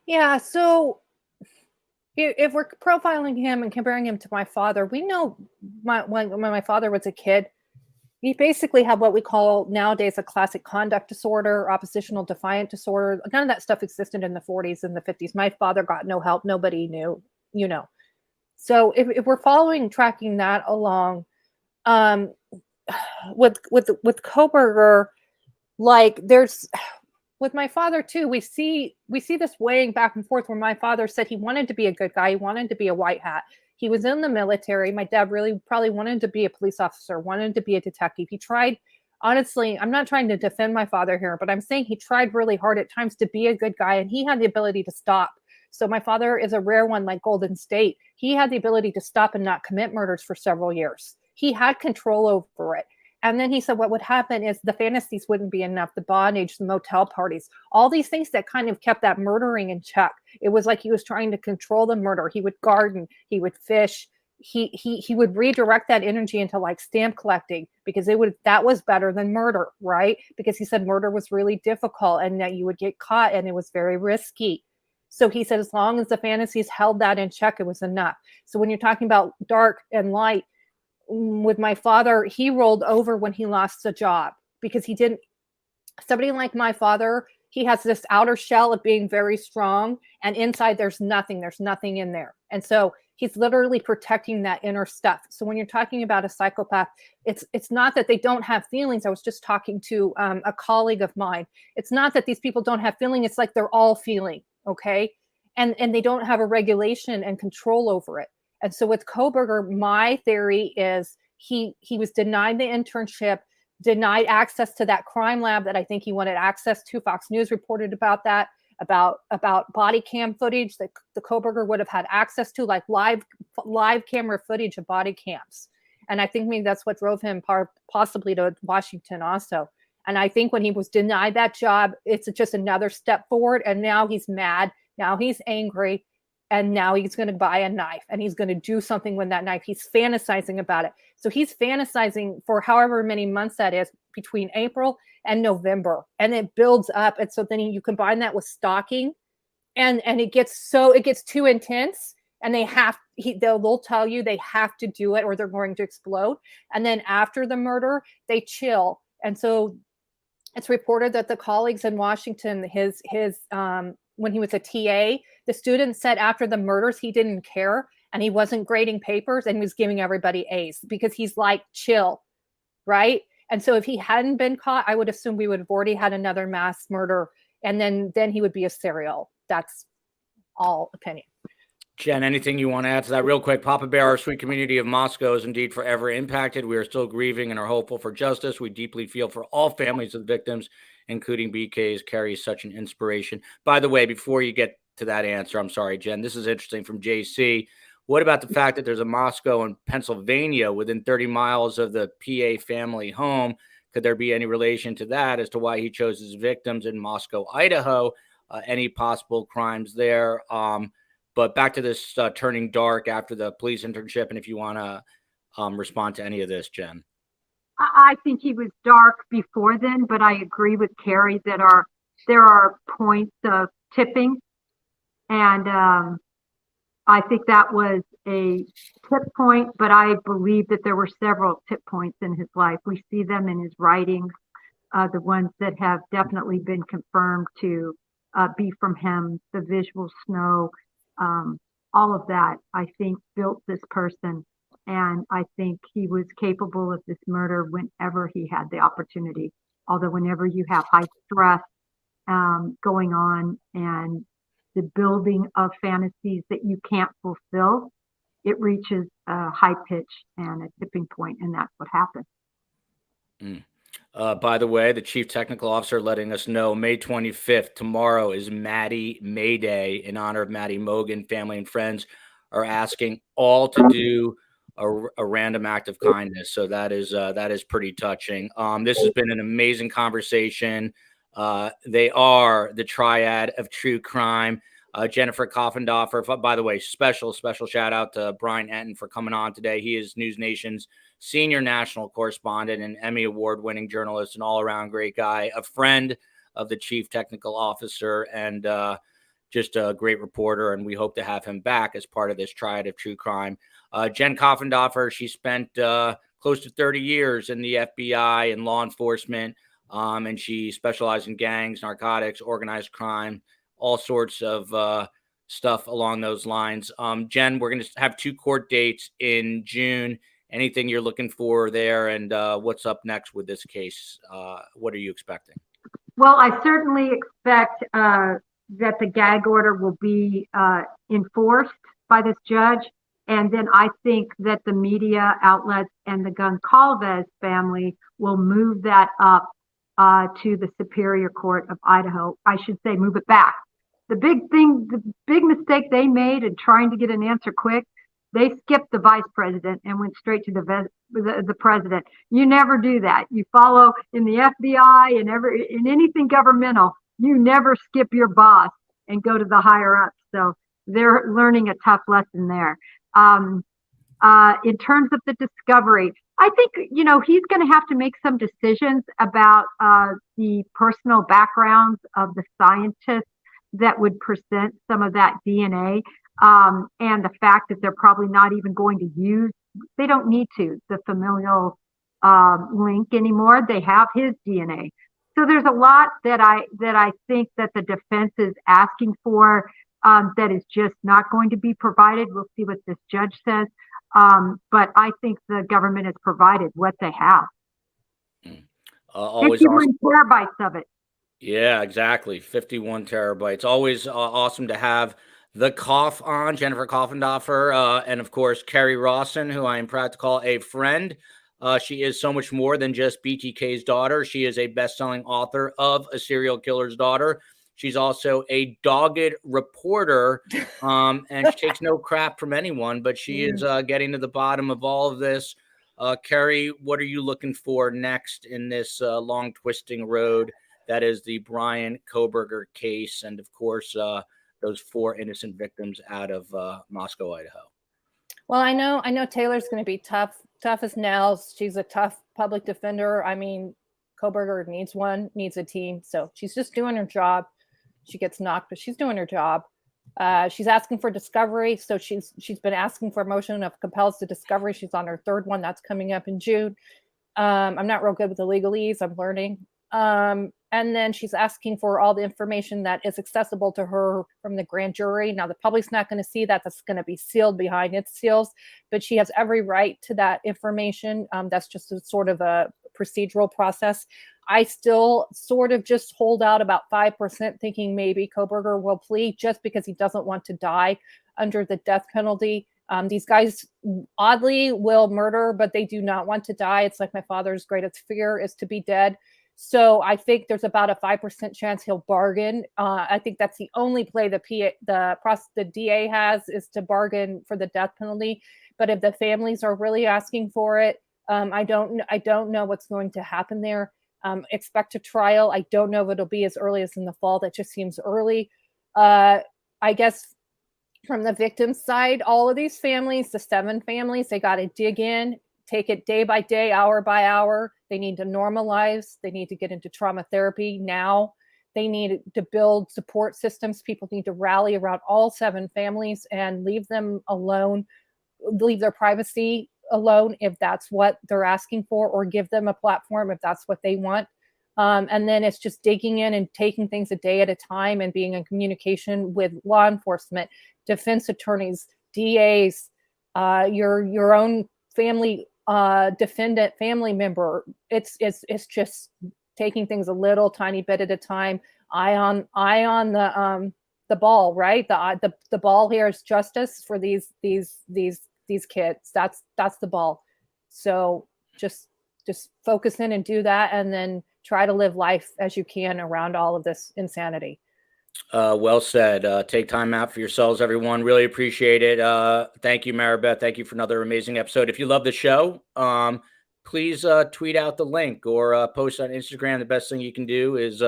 Yeah, so if we're profiling him and comparing him to my father, we know when my father was a kid, he basically had what we call nowadays a classic conduct disorder, oppositional defiant disorder. None of that stuff existed in the 40s and the 50s. My father got no help. Nobody knew, So if we're tracking that along, with Kohberger, like there's with my father too, we see this weighing back and forth where my father said he wanted to be a good guy. He wanted to be a white hat. He was in the military. My dad really probably wanted to be a police officer, wanted to be a detective. He tried, honestly, I'm not trying to defend my father here, but I'm saying he tried really hard at times to be a good guy, and he had the ability to stop. So my father is a rare one like Golden State. He had the ability to stop and not commit murders for several years. He had control over it. And then he said what would happen is the fantasies wouldn't be enough, the bondage, the motel parties, all these things that kind of kept that murdering in check. It was like he was trying to control the murder. He would garden, he would fish, he would redirect that energy into like stamp collecting because that was better than murder, right? Because he said murder was really difficult and that you would get caught and it was very risky. So he said as long as the fantasies held that in check, it was enough. So when you're talking about dark and light, with my father, he rolled over when he lost a job because somebody like my father, he has this outer shell of being very strong and inside there's nothing in there. And so he's literally protecting that inner stuff. So when you're talking about a psychopath, it's not that they don't have feelings. I was just talking to a colleague of mine. It's not that these people don't have feeling. It's like they're all feeling, okay? And they don't have a regulation and control over it. And so with Kohberger, my theory is he was denied the internship, denied access to that crime lab that I think he wanted access to. Fox News reported about that, about body cam footage that the Kohberger would have had access to, like live camera footage of body cams. And I think maybe that's what drove him possibly to Washington also. And I think when he was denied that job, it's just another step forward. And now he's mad. Now he's angry. And now he's going to buy a knife and he's going to do something with that knife. He's fantasizing about it. So he's fantasizing for however many months that is between April and November. And it builds up. And so then you combine that with stalking and it gets too intense and they'll tell you they have to do it or they're going to explode. And then after the murder, they chill. And so it's reported that the colleagues in Washington, his when he was a TA, the students said after the murders, he didn't care and he wasn't grading papers and he was giving everybody A's because he's like chill, right? And so if he hadn't been caught, I would assume we would have already had another mass murder and then he would be a serial. That's all opinion. Jen, anything you want to add to that real quick? Papa Bear, our sweet community of Moscow is indeed forever impacted. We are still grieving and are hopeful for justice. We deeply feel for all families of victims, including BK's. Kerri is such an inspiration. By the way, before you get to that answer, I'm sorry, Jen, this is interesting from JC. What about the fact that there's a Moscow in Pennsylvania within 30 miles of the PA family home? Could there be any relation to that as to why he chose his victims in Moscow, Idaho? Any possible crimes there? But back to this turning dark after the police internship, and if you want to respond to any of this, Jen. I think he was dark before then, but I agree with Kerri that there are points of tipping, and I think that was a tip point, but I believe that there were several tip points in his life. We see them in his writings, the ones that have definitely been confirmed to be from him, the visual snow, all of that, I think, built this person. And I think he was capable of this murder whenever he had the opportunity. Although whenever you have high stress going on and the building of fantasies that you can't fulfill, it reaches a high pitch and a tipping point, and that's what happens. By the way, the chief technical officer letting us know May 25th, tomorrow, is Maddie May Day in honor of Maddie Mogan. Family and friends are asking all to do a random act of kindness. So that is pretty touching. This has been an amazing conversation. They are the triad of true crime. Jennifer Coffindaffer, by the way, special shout out to Bryan Entin for coming on today. He is News Nation's senior national correspondent and Emmy award-winning journalist, an all-around great guy, a friend of the chief technical officer, and just a great reporter. And we hope to have him back as part of this triad of true crime. Jen Coffindaffer, she spent close to 30 years in the FBI and law enforcement, and she specialized in gangs, narcotics, organized crime, all sorts of stuff along those lines. Jen, we're going to have 2 court dates in June. Anything you're looking for there, and what's up next with this case? What are you expecting? Well, I certainly expect that the gag order will be enforced by this judge. And then I think that the media outlets and the Goncalves family will move that up to the Superior Court of Idaho. I should say move it back. The big mistake they made in trying to get an answer quick, they skipped the vice president and went straight to the president. You never do that. You follow in the FBI and in anything governmental, you never skip your boss and go to the higher ups. So they're learning a tough lesson there. In terms of the discovery, I think, he's going to have to make some decisions about the personal backgrounds of the scientists that would present some of that DNA, and the fact that they're probably not even going to use, they don't need to, the familial link anymore. They have his DNA. So there's a lot that I think that the defense is asking for that is just not going to be provided. We'll see what this judge says. But I think the government has provided what they have. Always 51 terabytes of it. Yeah, exactly. 51 terabytes. Always awesome to have the Koff on, Jennifer Coffindaffer, and of course, Kerri Rawson, who I am proud to call a friend. She is so much more than just BTK's daughter. She is a best-selling author of A Serial Killer's Daughter. She's also a dogged reporter, and she takes no crap from anyone, but she is getting to the bottom of all of this. Kerri, what are you looking for next in this long twisting road that is the Bryan Kohberger case, and of course, those 4 innocent victims out of Moscow, Idaho? Well, I know Taylor's going to be tough as nails. She's a tough public defender. I mean, Kohberger needs a team. So she's just doing her job. She gets knocked, but she's doing her job. She's asking for discovery. So she's been asking for a motion of compels to discovery. She's on her 3rd one. That's coming up in June. I'm not real good with the legalese. I'm learning. And then she's asking for all the information that is accessible to her from the grand jury. Now, the public's not going to see that. That's going to be sealed behind its seals, but she has every right to that information. That's just a sort of a procedural process. I still sort of just hold out about 5%, thinking maybe Kohberger will plead just because he doesn't want to die under the death penalty. These guys oddly will murder, but they do not want to die. It's like my father's greatest fear is to be dead. So I think there's about a 5% chance he'll bargain. I think that's the only play the DA has, is to bargain for the death penalty. But if the families are really asking for it, I don't know what's going to happen there. Expect a trial. I don't know if it'll be as early as in the fall. That just seems early. I guess from the victim's side, all of these families, the 7 families, they got to dig in, take it day by day, hour by hour. They need to normalize. They need to get into trauma therapy now. They need to build support systems. People need to rally around all 7 families and leave them alone, leave their privacy alone if that's what they're asking for, or give them a platform if that's what they want. And then it's just digging in and taking things a day at a time and being in communication with law enforcement, defense attorneys, DAs, your own family defendant, family member. It's just taking things a little tiny bit at a time. Eye on the ball, right? The ball here is justice for these kids. That's the ball. So just focus in and do that, and then try to live life as you can around all of this insanity. Well said. Take time out for yourselves, everyone. Really appreciate it. Thank you, Maribeth. Thank you for another amazing episode. If you love the show, please tweet out the link or post on Instagram. The best thing you can do is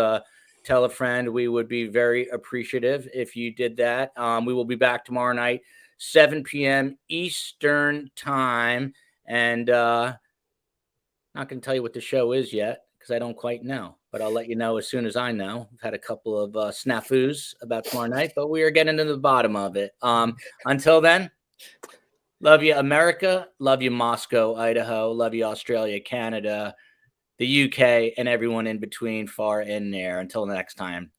tell a friend. We would be very appreciative if you did that. We will be back tomorrow night, 7 p.m. Eastern time. And not going to tell you what the show is yet because I don't quite know, but I'll let you know as soon as I know. I've had a couple of snafus about tomorrow night, but we are getting to the bottom of it. Until then, love you, America. Love you, Moscow, Idaho. Love you, Australia, Canada, the UK, and everyone in between, far and near. Until next time,